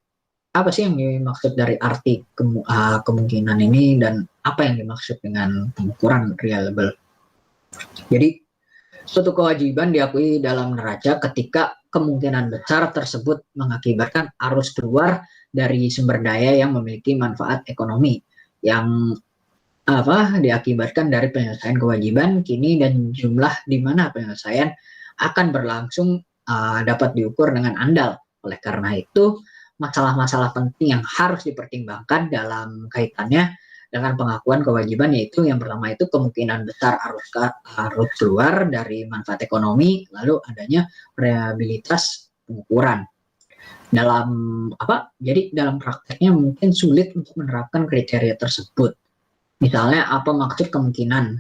apa sih yang dimaksud dari arti kemungkinan ini dan apa yang dimaksud dengan pengukuran reliable? Jadi suatu kewajiban diakui dalam neraca ketika kemungkinan besar tersebut mengakibatkan arus keluar dari sumber daya yang memiliki manfaat ekonomi yang diakibatkan dari penyelesaian kewajiban kini dan jumlah di mana penyelesaian akan berlangsung dapat diukur dengan andal. Oleh karena itu, masalah-masalah penting yang harus dipertimbangkan dalam kaitannya dengan pengakuan kewajiban yaitu yang pertama itu kemungkinan besar arus keluar dari manfaat ekonomi, lalu adanya reliabilitas pengukuran. Jadi dalam prakteknya mungkin sulit untuk menerapkan kriteria tersebut. Misalnya apa maksud kemungkinan?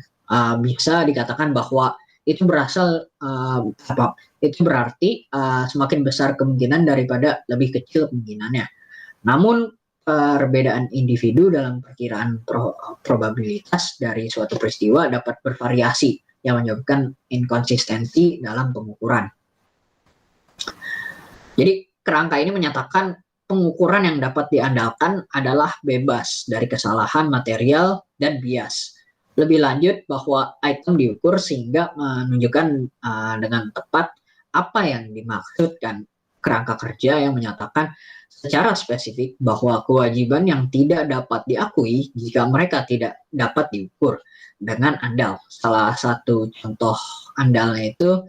Bisa dikatakan bahwa itu berarti semakin besar kemungkinan daripada lebih kecil kemungkinannya. Namun perbedaan individu dalam perkiraan probabilitas dari suatu peristiwa dapat bervariasi yang menyebabkan inkonsistensi dalam pengukuran. Jadi kerangka ini menyatakan pengukuran yang dapat diandalkan adalah bebas dari kesalahan material dan bias. Lebih lanjut bahwa item diukur sehingga menunjukkan dengan tepat apa yang dimaksudkan. Kerangka kerja yang menyatakan secara spesifik bahwa kewajiban yang tidak dapat diakui jika mereka tidak dapat diukur dengan andal. Salah satu contoh andalnya itu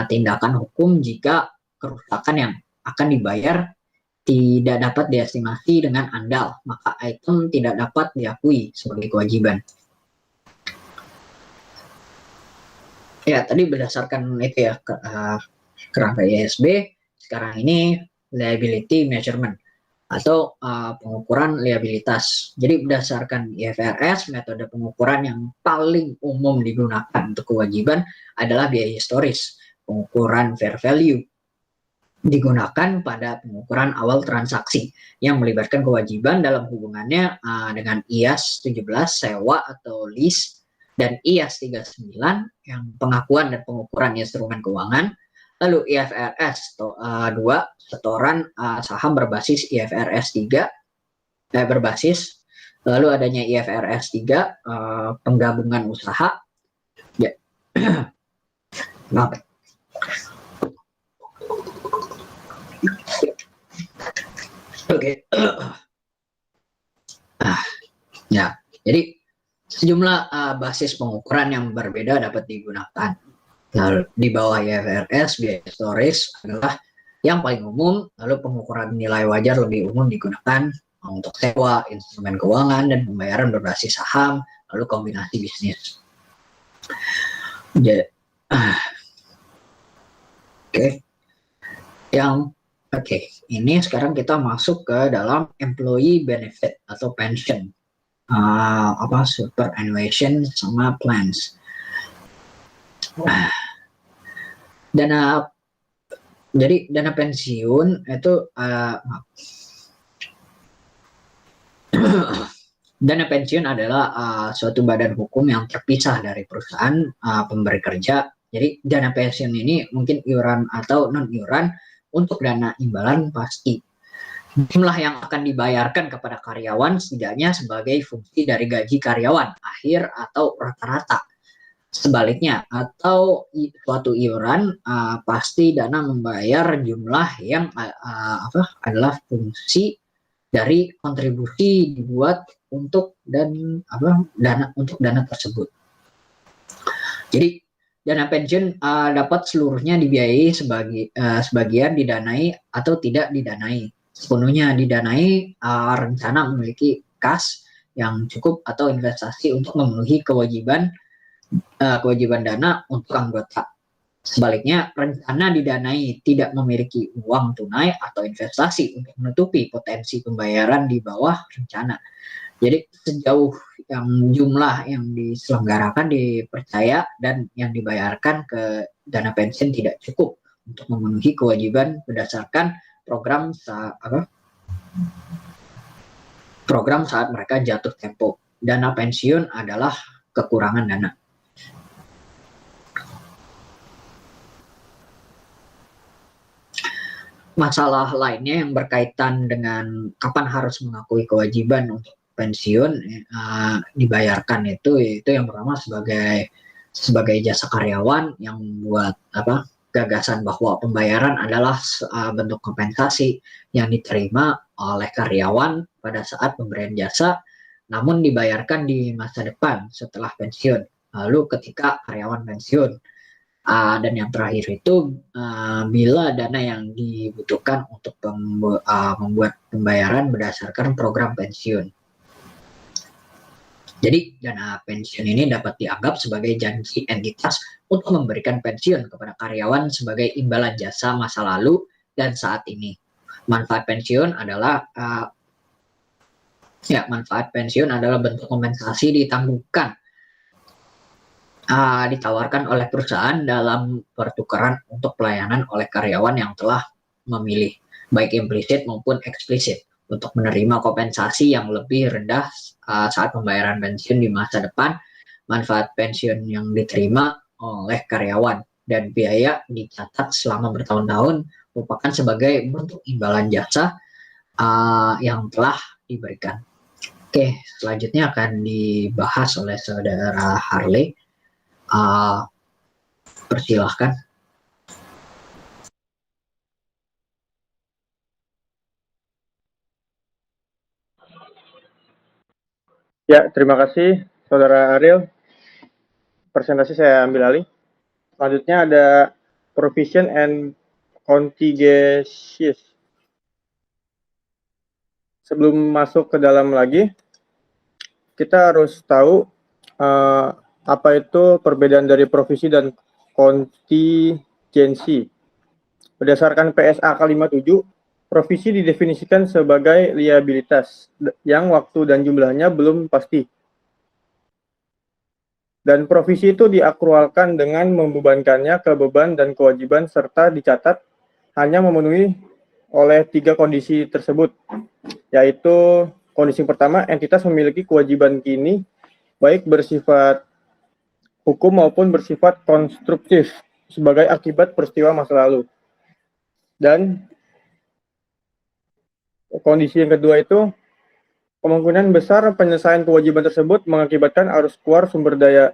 tindakan hukum jika kerusakan yang akan dibayar tidak dapat diestimasi dengan andal, maka item tidak dapat diakui sebagai kewajiban. Ya, tadi berdasarkan itu ya kerangka ISB, sekarang ini liability measurement atau pengukuran liabilitas. Jadi berdasarkan IFRS, metode pengukuran yang paling umum digunakan untuk kewajiban adalah biaya historis. Pengukuran fair value digunakan pada pengukuran awal transaksi yang melibatkan kewajiban dalam hubungannya dengan IAS 17 sewa atau lease dan IAS 39 yang pengakuan dan pengukuran instrumen keuangan. Lalu IFRS 2 setoran saham berbasis IFRS 3 berbasis. Lalu adanya IFRS 3 penggabungan usaha. Ya. Oke. Ya, jadi sejumlah basis pengukuran yang berbeda dapat digunakan. Lalu di bawah IFRS, biaya historis adalah yang paling umum, lalu pengukuran nilai wajar lebih umum digunakan untuk sewa, instrumen keuangan, dan pembayaran berbasis saham, lalu kombinasi bisnis. Oke. Yang oke, ini sekarang kita masuk ke dalam employee benefit atau pension, superannuation sama plans. Dana Jadi dana pensiun itu dana pensiun adalah suatu badan hukum yang terpisah dari perusahaan pemberi kerja. Jadi dana pensiun ini mungkin iuran atau non iuran untuk dana imbalan pasti. Jumlah yang akan dibayarkan kepada karyawan setidaknya sebagai fungsi dari gaji karyawan akhir atau rata-rata. Sebaliknya, atau suatu iuran pasti dana membayar jumlah yang adalah fungsi dari kontribusi dibuat untuk dana tersebut. Jadi dana pensiun dapat seluruhnya dibiayai sebagian didanai atau tidak didanai. Sepenuhnya didanai rencana memiliki kas yang cukup atau investasi untuk memenuhi kewajiban dana untuk anggota. Sebaliknya, rencana didanai tidak memiliki uang tunai atau investasi untuk menutupi potensi pembayaran di bawah rencana. Jadi sejauh yang jumlah yang diselenggarakan dipercaya dan yang dibayarkan ke dana pensiun tidak cukup untuk memenuhi kewajiban berdasarkan program saat mereka jatuh tempo. Dana pensiun adalah kekurangan dana. Masalah lainnya yang berkaitan dengan kapan harus mengakui kewajiban untuk pensiun dibayarkan itu yang pertama sebagai jasa karyawan yang membuat gagasan bahwa pembayaran adalah bentuk kompensasi yang diterima oleh karyawan pada saat pemberian jasa, namun dibayarkan di masa depan setelah pensiun. Lalu ketika karyawan pensiun. Dan yang terakhir itu bila dana yang dibutuhkan untuk membuat pembayaran berdasarkan program pensiun. Jadi dana pensiun ini dapat dianggap sebagai janji entitas untuk memberikan pensiun kepada karyawan sebagai imbalan jasa masa lalu dan saat ini. Manfaat pensiun adalah bentuk kompensasi ditawarkan oleh perusahaan dalam pertukaran untuk pelayanan oleh karyawan yang telah memilih, baik implisit maupun eksplisit, untuk menerima kompensasi yang lebih rendah saat pembayaran pensiun di masa depan. Manfaat pensiun yang diterima oleh karyawan dan biaya dicatat selama bertahun-tahun merupakan sebagai bentuk imbalan jasa yang telah diberikan. Oke, selanjutnya akan dibahas oleh saudara Harley. Persilahkan. Ya, terima kasih Saudara Ariel. Presentasi saya ambil alih. Selanjutnya ada provision and contingencies. Sebelum masuk ke dalam lagi, kita harus tahu apa itu perbedaan dari provisi dan kontingensi. Berdasarkan PSA K57, provisi didefinisikan sebagai liabilitas yang waktu dan jumlahnya belum pasti. Dan provisi itu diakrualkan dengan membebankannya ke beban dan kewajiban serta dicatat hanya memenuhi oleh 3 kondisi tersebut, yaitu kondisi pertama, entitas memiliki kewajiban kini baik bersifat hukum maupun bersifat konstruktif sebagai akibat peristiwa masa lalu. Dan kondisi yang kedua itu, kemungkinan besar penyelesaian kewajiban tersebut mengakibatkan arus keluar sumber daya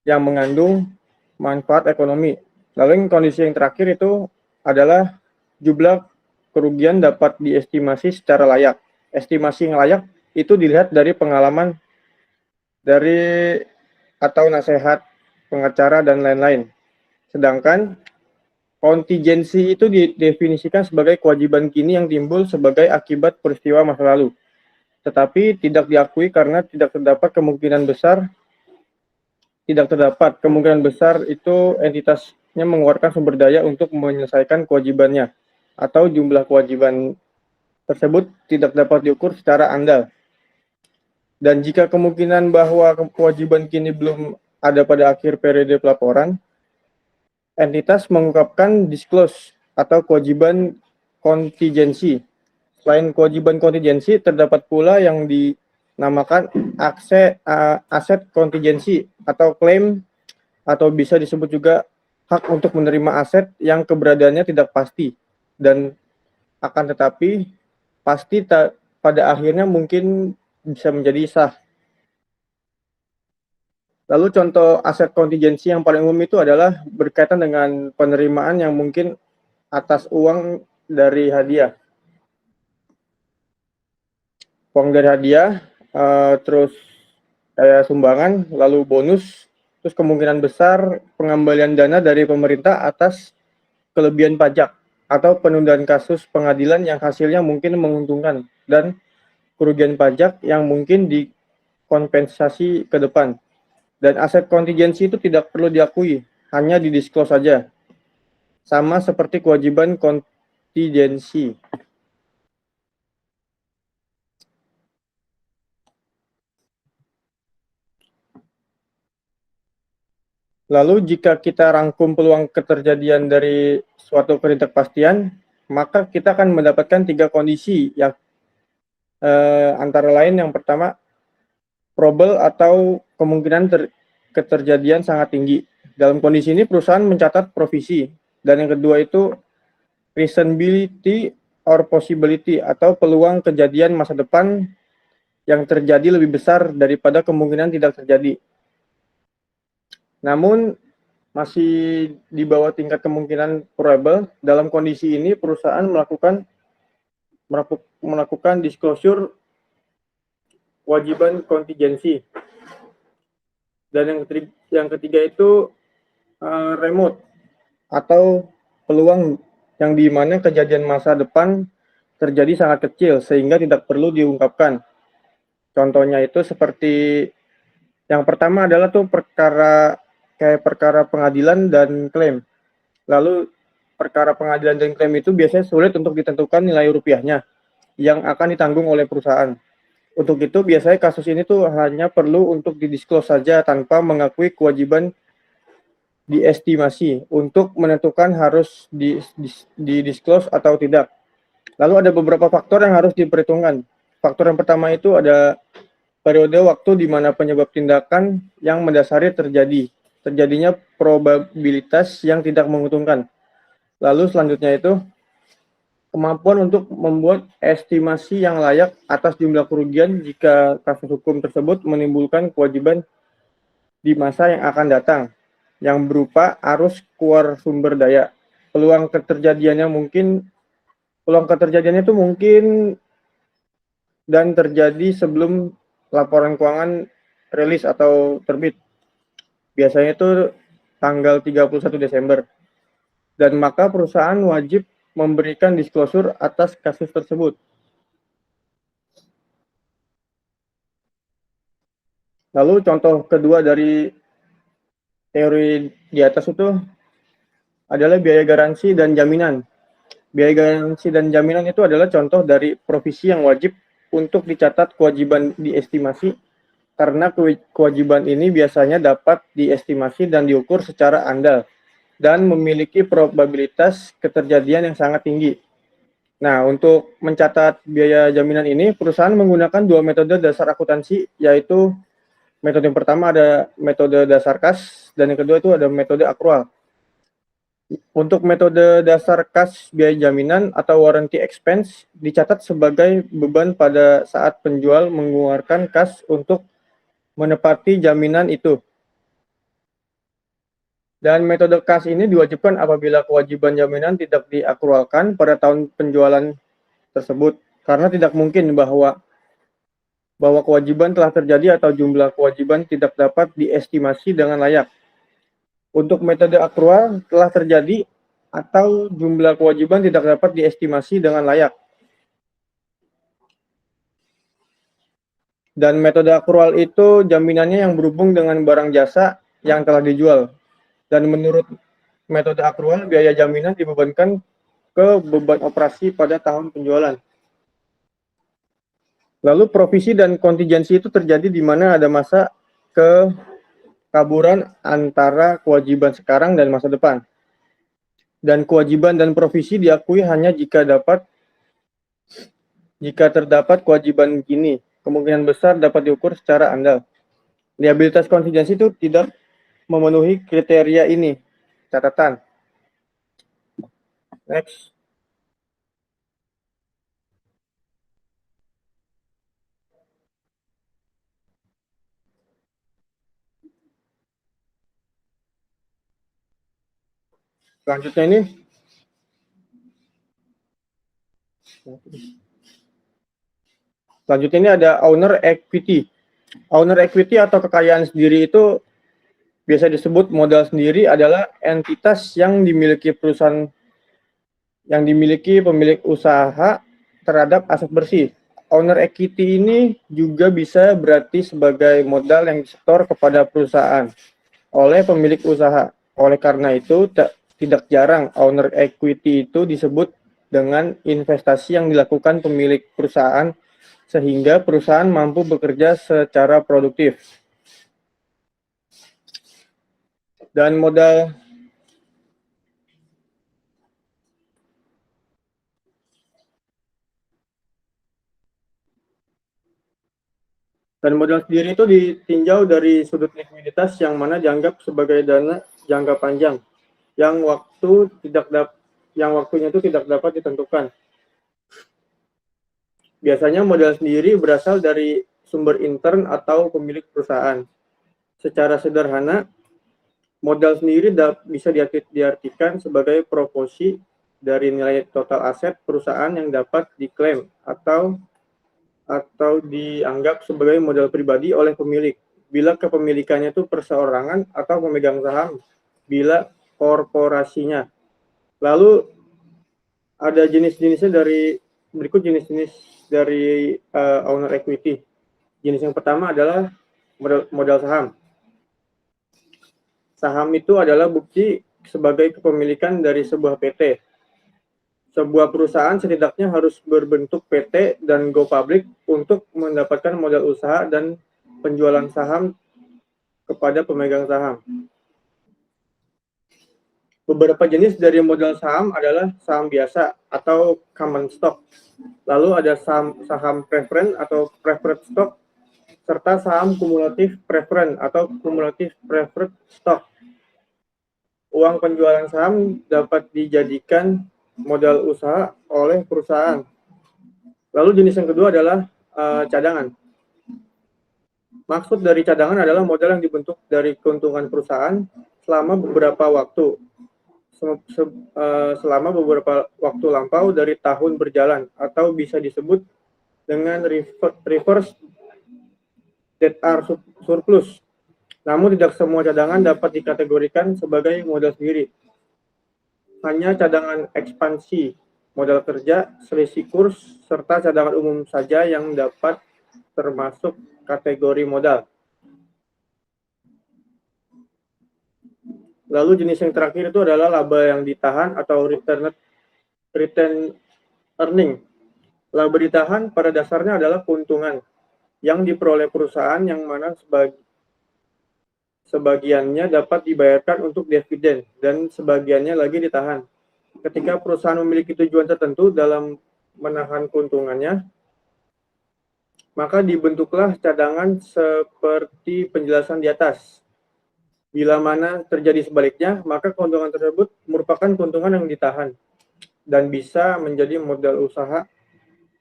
yang mengandung manfaat ekonomi. Lalu kondisi yang terakhir itu adalah jumlah kerugian dapat diestimasi secara layak. Estimasi yang layak itu dilihat dari pengalaman dari atau nasihat pengacara dan lain-lain. Sedangkan kontingensi itu didefinisikan sebagai kewajiban kini yang timbul sebagai akibat peristiwa masa lalu, tetapi tidak diakui karena tidak terdapat kemungkinan besar itu entitasnya mengeluarkan sumber daya untuk menyelesaikan kewajibannya. atau jumlah kewajiban tersebut tidak dapat diukur secara andal. Dan jika kemungkinan bahwa kewajiban kini belum ada pada akhir periode pelaporan, entitas mengungkapkan disclose atau kewajiban kontingensi. Selain kewajiban kontingensi, terdapat pula yang dinamakan aset kontingensi atau klaim, atau bisa disebut juga hak untuk menerima aset yang keberadaannya tidak pasti dan akan tetapi pasti pada akhirnya mungkin bisa menjadi sah. Lalu contoh aset kontingensi yang paling umum itu adalah berkaitan dengan penerimaan yang mungkin atas uang dari hadiah. Uang dari hadiah, terus kayak sumbangan, lalu bonus, terus kemungkinan besar pengembalian dana dari pemerintah atas kelebihan pajak atau penundaan kasus pengadilan yang hasilnya mungkin menguntungkan, dan kerugian pajak yang mungkin dikompensasi ke depan. Dan aset kontingensi itu tidak perlu diakui, hanya didisclose saja. Sama seperti kewajiban kontingensi. Lalu jika kita rangkum peluang keterjadian dari suatu ketidakpastian, maka kita akan mendapatkan 3 kondisi yang antara lain yang pertama, probable atau kemungkinan keterjadian sangat tinggi. Dalam kondisi ini perusahaan mencatat provisi. Dan yang kedua itu reasonability or possibility atau peluang kejadian masa depan yang terjadi lebih besar daripada kemungkinan tidak terjadi. Namun masih di bawah tingkat kemungkinan probable. Dalam kondisi ini perusahaan melakukan disclosure kewajiban kontingensi. Dan yang ketiga itu remote atau peluang yang di mana kejadian masa depan terjadi sangat kecil sehingga tidak perlu diungkapkan. Contohnya itu seperti yang pertama adalah tuh perkara pengadilan dan klaim. Lalu perkara pengadilan dan klaim itu biasanya sulit untuk ditentukan nilai rupiahnya yang akan ditanggung oleh perusahaan. Untuk itu biasanya kasus ini tuh hanya perlu untuk didisclose saja tanpa mengakui kewajiban diestimasi untuk menentukan harus didisclose atau tidak. Lalu ada beberapa faktor yang harus diperhitungkan. Faktor yang pertama itu ada periode waktu di mana penyebab tindakan yang mendasari terjadinya probabilitas yang tidak menguntungkan. Lalu selanjutnya itu kemampuan untuk membuat estimasi yang layak atas jumlah kerugian jika kasus hukum tersebut menimbulkan kewajiban di masa yang akan datang yang berupa arus keluar sumber daya. Peluang keterjadiannya itu mungkin dan terjadi sebelum laporan keuangan rilis atau terbit. Biasanya itu tanggal 31 Desember. Dan maka perusahaan wajib memberikan disclosure atas kasus tersebut. Lalu contoh kedua dari teori di atas itu adalah biaya garansi dan jaminan. Biaya garansi dan jaminan itu adalah contoh dari provisi yang wajib untuk dicatat kewajiban diestimasi, karena kewajiban ini biasanya dapat diestimasi dan diukur secara andal dan memiliki probabilitas keterjadian yang sangat tinggi. Nah, untuk mencatat biaya jaminan ini, perusahaan menggunakan 2 metode dasar akuntansi, yaitu metode yang pertama ada metode dasar kas, dan yang kedua itu ada metode akrual. Untuk metode dasar kas biaya jaminan atau warranty expense dicatat sebagai beban pada saat penjual mengeluarkan kas untuk menepati jaminan itu. Dan metode kas ini diwajibkan apabila kewajiban jaminan tidak diakrualkan pada tahun penjualan tersebut, karena tidak mungkin bahwa kewajiban telah terjadi atau jumlah kewajiban tidak dapat diestimasi dengan layak. Untuk metode akrual telah terjadi atau jumlah kewajiban tidak dapat diestimasi dengan layak. Dan metode akrual itu jaminannya yang berhubung dengan barang jasa yang telah dijual. Dan menurut metode akrual, biaya jaminan dibebankan ke beban operasi pada tahun penjualan. Lalu provisi dan kontingensi itu terjadi di mana ada masa kekaburan antara kewajiban sekarang dan masa depan. Dan kewajiban dan provisi diakui hanya jika terdapat kewajiban begini, kemungkinan besar dapat diukur secara andal. Liabilitas kontingensi itu tidak memenuhi kriteria ini. Catatan. Next. Selanjutnya ini ada owner equity. Owner equity atau kekayaan sendiri itu biasa disebut modal sendiri adalah entitas yang dimiliki pemilik usaha terhadap aset bersih. Owner equity ini juga bisa berarti sebagai modal yang disetor kepada perusahaan oleh pemilik usaha. Oleh karena itu, tidak jarang owner equity itu disebut dengan investasi yang dilakukan pemilik perusahaan sehingga perusahaan mampu bekerja secara produktif. Dan modal sendiri itu ditinjau dari sudut likuiditas yang mana dianggap sebagai dana jangka panjang yang waktunya itu tidak dapat ditentukan. Biasanya modal sendiri berasal dari sumber intern atau pemilik perusahaan. Secara sederhana, modal sendiri bisa diartikan sebagai proporsi dari nilai total aset perusahaan yang dapat diklaim atau dianggap sebagai modal pribadi oleh pemilik. Bila kepemilikannya itu perseorangan atau pemegang saham, bila korporasinya. Lalu ada jenis-jenisnya berikut jenis-jenis dari owner equity. Jenis yang pertama adalah modal saham. Saham itu adalah bukti sebagai kepemilikan dari sebuah PT. Sebuah perusahaan setidaknya harus berbentuk PT dan go public untuk mendapatkan modal usaha dan penjualan saham kepada pemegang saham. Beberapa jenis dari modal saham adalah saham biasa atau common stock. Lalu ada saham preference atau preferred stock, serta saham kumulatif preference atau kumulatif preferred stock. Uang penjualan saham dapat dijadikan modal usaha oleh perusahaan. Lalu jenis yang kedua adalah cadangan. Maksud dari cadangan adalah modal yang dibentuk dari keuntungan perusahaan selama beberapa waktu lampau dari tahun berjalan, atau bisa disebut dengan reverse that are surplus. Namun tidak semua cadangan dapat dikategorikan sebagai modal sendiri. Hanya cadangan ekspansi, modal kerja, selisih kurs, serta cadangan umum saja yang dapat termasuk kategori modal. Lalu jenis yang terakhir itu adalah laba yang ditahan atau return earning. Laba ditahan pada dasarnya adalah keuntungan yang diperoleh perusahaan yang mana sebagiannya dapat dibayarkan untuk dividen dan sebagiannya lagi ditahan. Ketika perusahaan memiliki tujuan tertentu dalam menahan keuntungannya, maka dibentuklah cadangan seperti penjelasan di atas. Bila mana terjadi sebaliknya, maka keuntungan tersebut merupakan keuntungan yang ditahan dan bisa menjadi modal usaha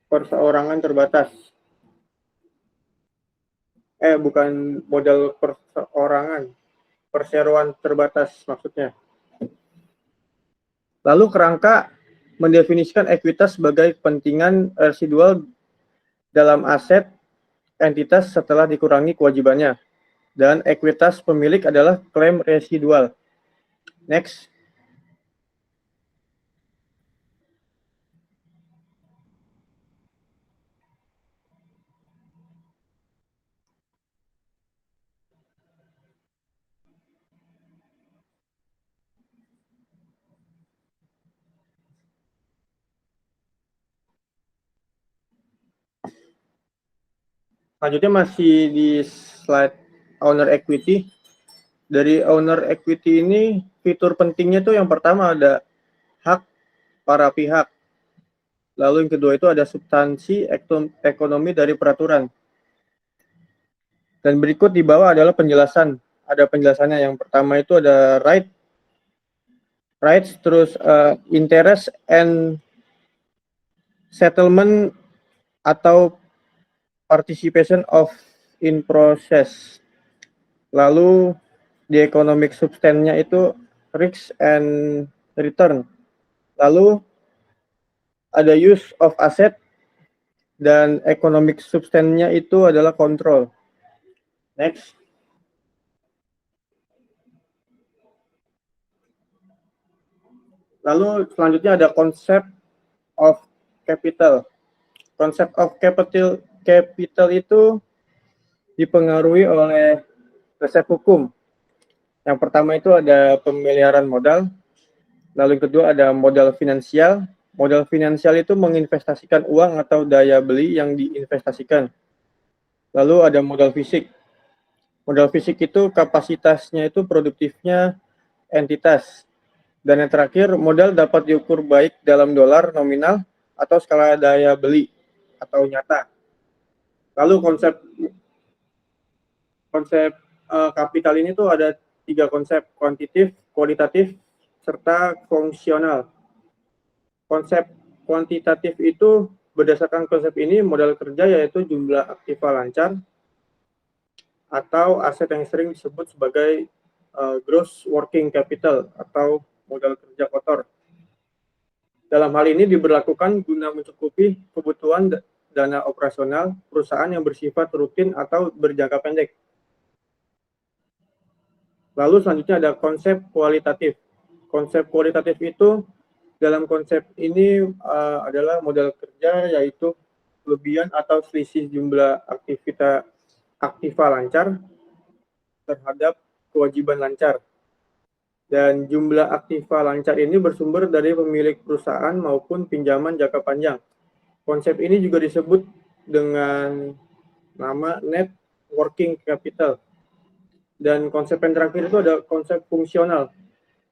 perseorangan terbatas. Bukan modal perseorangan, perseroan terbatas maksudnya. Lalu kerangka mendefinisikan ekuitas sebagai kepentingan residual dalam aset entitas setelah dikurangi kewajibannya. Dan ekuitas pemilik adalah klaim residual. Next. Selanjutnya masih di slide owner equity. Dari owner equity ini fitur pentingnya tuh yang pertama ada hak para pihak. Lalu yang kedua itu ada substansi ekonomi dari peraturan. Dan berikut di bawah adalah penjelasan. Ada penjelasannya. Yang pertama itu ada rights, terus interest and settlement atau participation of in process. Lalu di economic substance-nya itu risk and return. Lalu ada use of asset dan economic substance-nya itu adalah control. Next. Lalu selanjutnya ada konsep of capital. Konsep of capital itu dipengaruhi oleh resep hukum. Yang pertama itu ada pemeliharaan modal. Lalu yang kedua ada modal finansial. Modal finansial itu menginvestasikan uang atau daya beli yang diinvestasikan. Lalu ada modal fisik. Modal fisik itu kapasitasnya itu produktifnya entitas. Dan yang terakhir, modal dapat diukur baik dalam dolar nominal atau skala daya beli atau nyata. Lalu konsep kapital ini tuh ada 3 konsep, kuantitatif, kualitatif, serta fungsional. Konsep kuantitatif itu berdasarkan konsep ini modal kerja yaitu jumlah aktiva lancar atau aset yang sering disebut sebagai gross working capital atau modal kerja kotor. Dalam hal ini diberlakukan guna mencukupi kebutuhan dana operasional perusahaan yang bersifat rutin atau berjangka pendek. Lalu selanjutnya ada konsep kualitatif. Konsep kualitatif itu dalam konsep ini adalah modal kerja yaitu kelebihan atau selisih jumlah aktiva lancar terhadap kewajiban lancar. Dan jumlah aktiva lancar ini bersumber dari pemilik perusahaan maupun pinjaman jangka panjang. Konsep ini juga disebut dengan nama net working capital. Dan konsep yang terakhir itu ada konsep fungsional.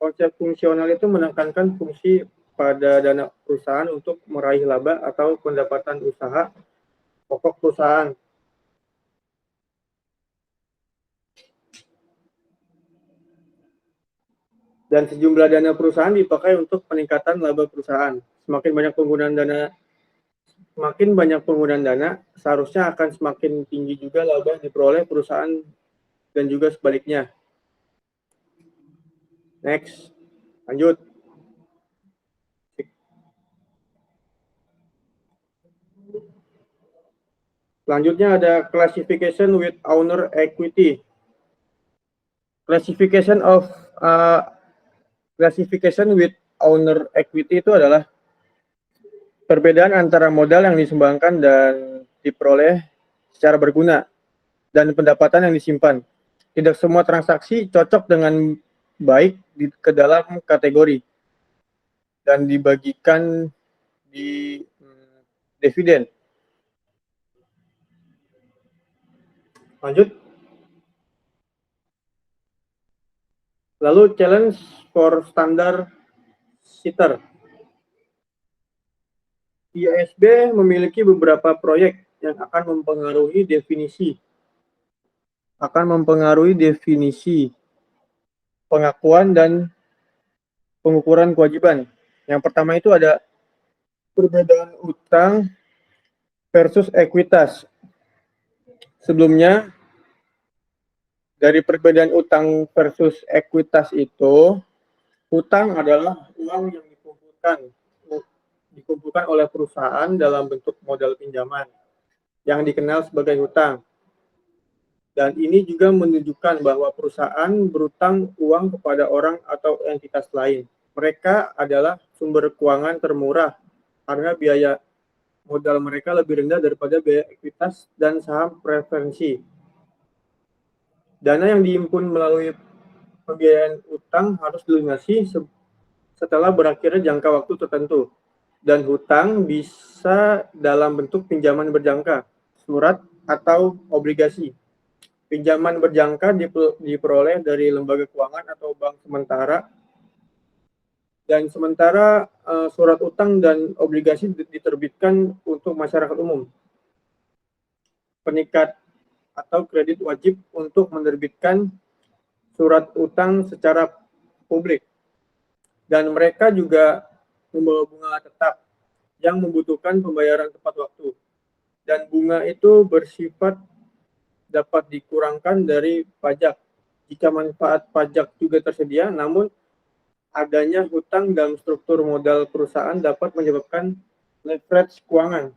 Konsep fungsional itu menekankan fungsi pada dana perusahaan untuk meraih laba atau pendapatan usaha pokok perusahaan. Dan sejumlah dana perusahaan dipakai untuk peningkatan laba perusahaan. Semakin banyak penggunaan dana, seharusnya akan semakin tinggi juga laba yang diperoleh perusahaan dan juga sebaliknya. Next, lanjut. Selanjutnya ada classification with owner equity. Classification with owner equity itu adalah perbedaan antara modal yang disumbangkan dan diperoleh secara berguna dan pendapatan yang disimpan. Tidak semua transaksi cocok dengan baik ke dalam kategori dan dibagikan di dividen. Lanjut. Lalu challenge for standard sitter. IASB memiliki beberapa proyek yang akan mempengaruhi definisi pengakuan dan pengukuran kewajiban. Yang pertama itu ada perbedaan utang versus ekuitas. Sebelumnya, dari perbedaan utang versus ekuitas itu, utang adalah uang yang dikumpulkan oleh perusahaan dalam bentuk modal pinjaman yang dikenal sebagai hutang. Dan ini juga menunjukkan bahwa perusahaan berutang uang kepada orang atau entitas lain. Mereka adalah sumber keuangan termurah karena biaya modal mereka lebih rendah daripada biaya ekuitas dan saham preferensi. Dana yang dihimpun melalui pembiayaan utang harus dilunasi setelah berakhirnya jangka waktu tertentu. Dan hutang bisa dalam bentuk pinjaman berjangka, surat atau obligasi. Pinjaman berjangka diperoleh dari lembaga keuangan atau bank sementara, dan sementara surat utang dan obligasi diterbitkan untuk masyarakat umum. Penikat atau kredit wajib untuk menerbitkan surat utang secara publik, dan mereka juga membawa bunga tetap yang membutuhkan pembayaran tepat waktu, dan bunga itu bersifat dapat dikurangkan dari pajak jika manfaat pajak juga tersedia, namun adanya hutang dalam struktur modal perusahaan dapat menyebabkan leverage keuangan.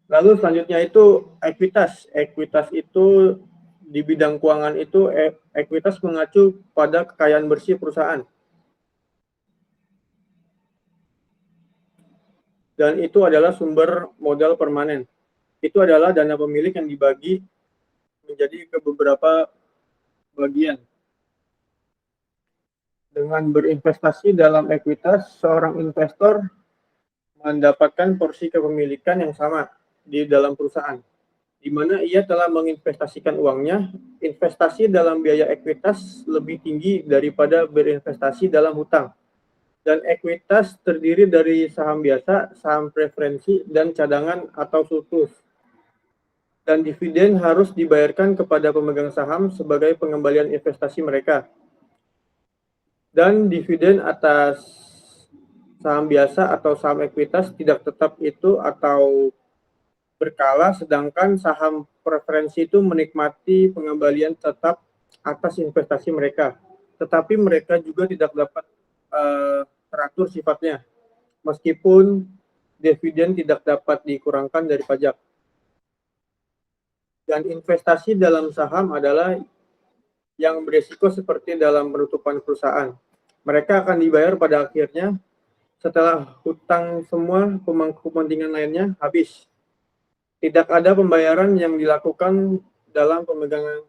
Lalu selanjutnya itu ekuitas. Ekuitas itu di bidang keuangan itu ekuitas mengacu pada kekayaan bersih perusahaan. Dan itu adalah sumber modal permanen. Itu adalah dana pemilik yang dibagi menjadi ke beberapa bagian. Dengan berinvestasi dalam ekuitas, seorang investor mendapatkan porsi kepemilikan yang sama di dalam perusahaan, di mana ia telah menginvestasikan uangnya. Investasi dalam biaya ekuitas lebih tinggi daripada berinvestasi dalam hutang. Dan ekuitas terdiri dari saham biasa, saham preferensi, dan cadangan atau surplus. Dan dividen harus dibayarkan kepada pemegang saham sebagai pengembalian investasi mereka. Dan dividen atas saham biasa atau saham ekuitas tidak tetap itu atau berkala, sedangkan saham preferensi itu menikmati pengembalian tetap atas investasi mereka. Tetapi mereka juga tidak dapat teratur sifatnya, meskipun dividen tidak dapat dikurangkan dari pajak. Dan investasi dalam saham adalah yang berisiko seperti dalam penutupan perusahaan. Mereka akan dibayar pada akhirnya setelah hutang semua kepentingan lainnya habis. Tidak ada pembayaran yang dilakukan dalam pemegang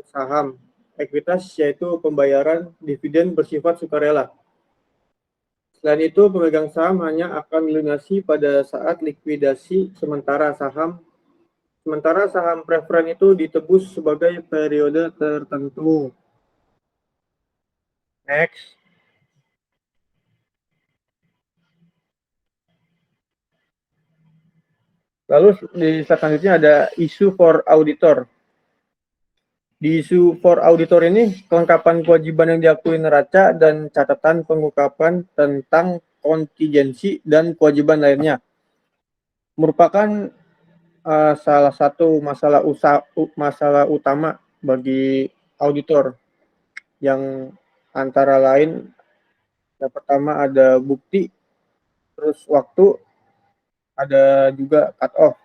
saham ekuitas, yaitu pembayaran dividen bersifat sukarela. Selain itu, pemegang saham hanya akan melunasi pada saat likuidasi, sementara saham preferen itu ditebus sebagai periode tertentu. Next. Lalu di selanjutnya ada isu for auditor. Di isu for auditor ini, kelengkapan kewajiban yang diakui neraca dan catatan pengungkapan tentang kontingensi dan kewajiban lainnya merupakan salah satu masalah utama bagi auditor, yang antara lain yang pertama ada bukti, terus waktu, ada juga cut off.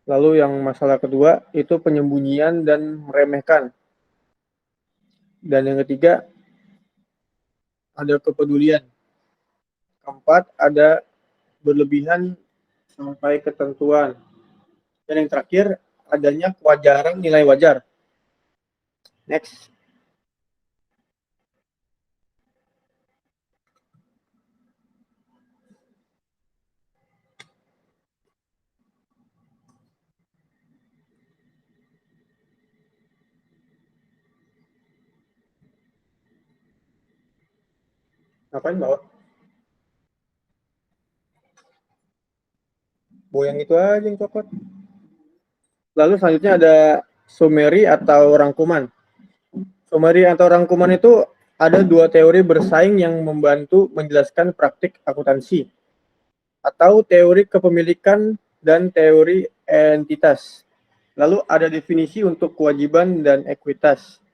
Lalu yang masalah kedua itu penyembunyian dan meremehkan. Dan yang ketiga ada kepedulian. Keempat ada berlebihan sampai ketentuan. Dan yang terakhir adanya kewajaran nilai wajar. Next. Ngapain bawa? Bawa yang itu aja yang coklat. Lalu selanjutnya ada summary atau rangkuman. Summary atau rangkuman itu ada dua teori bersaing yang membantu menjelaskan praktik akuntansi, atau teori kepemilikan dan teori entitas. Lalu ada definisi untuk kewajiban dan ekuitas.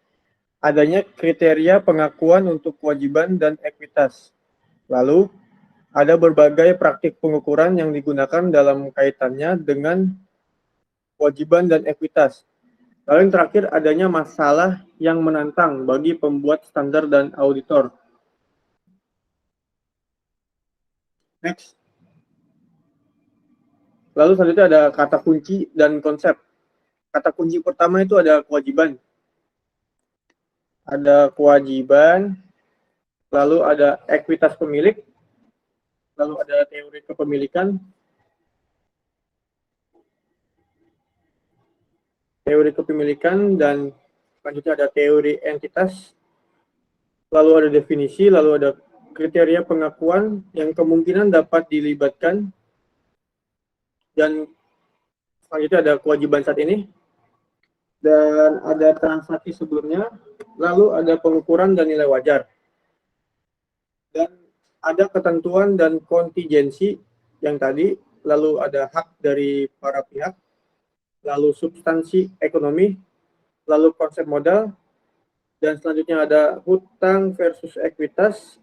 Adanya kriteria pengakuan untuk kewajiban dan ekuitas. Lalu ada berbagai praktik pengukuran yang digunakan dalam kaitannya dengan kewajiban dan ekuitas. Lalu yang terakhir adanya masalah yang menantang bagi pembuat standar dan auditor. Next. Lalu selanjutnya ada kata kunci dan konsep. Kata kunci pertama itu ada kewajiban. Ada kewajiban, lalu ada ekuitas pemilik, lalu ada teori kepemilikan, lalu ada teori ekuitas. Lalu selanjutnya ada kata kunci dan konsep. Kata kunci pertama itu ada kewajiban. Ada kewajiban, lalu ada ekuitas pemilik, lalu ada teori kepemilikan, lalu ada teori ekuitas. Lalu selanjutnya ada kata kunci dan konsep. Kata kunci pertama itu ada kewajiban. Ada kewajiban, lalu ada ekuitas pemilik, lalu ada teori kepemilikan, teori kepemilikan, dan selanjutnya ada teori entitas, lalu ada definisi, lalu ada kriteria pengakuan yang kemungkinan dapat dilibatkan, dan selanjutnya ada kewajiban saat ini, dan ada transaksi sebelumnya, lalu ada pengukuran dan nilai wajar, dan ada ketentuan dan kontingensi yang tadi, lalu ada hak dari para pihak, lalu substansi ekonomi, lalu konsep modal, dan selanjutnya ada hutang versus ekuitas,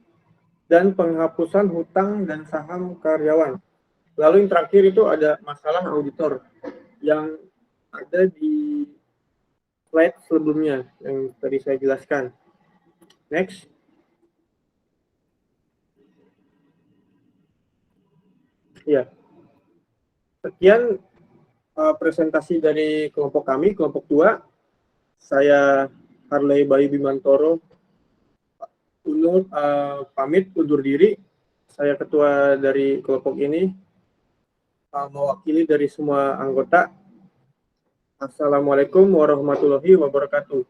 dan penghapusan hutang dan saham karyawan. Lalu yang terakhir itu ada masalah auditor yang ada di slide sebelumnya yang tadi saya jelaskan. Next. Ya. Sekian presentasi dari kelompok kami, kelompok 2. Saya Harley Bayu Bimantoro pamit undur diri. Saya ketua dari kelompok ini, mewakili dari semua anggota. Assalamualaikum warahmatullahi wabarakatuh.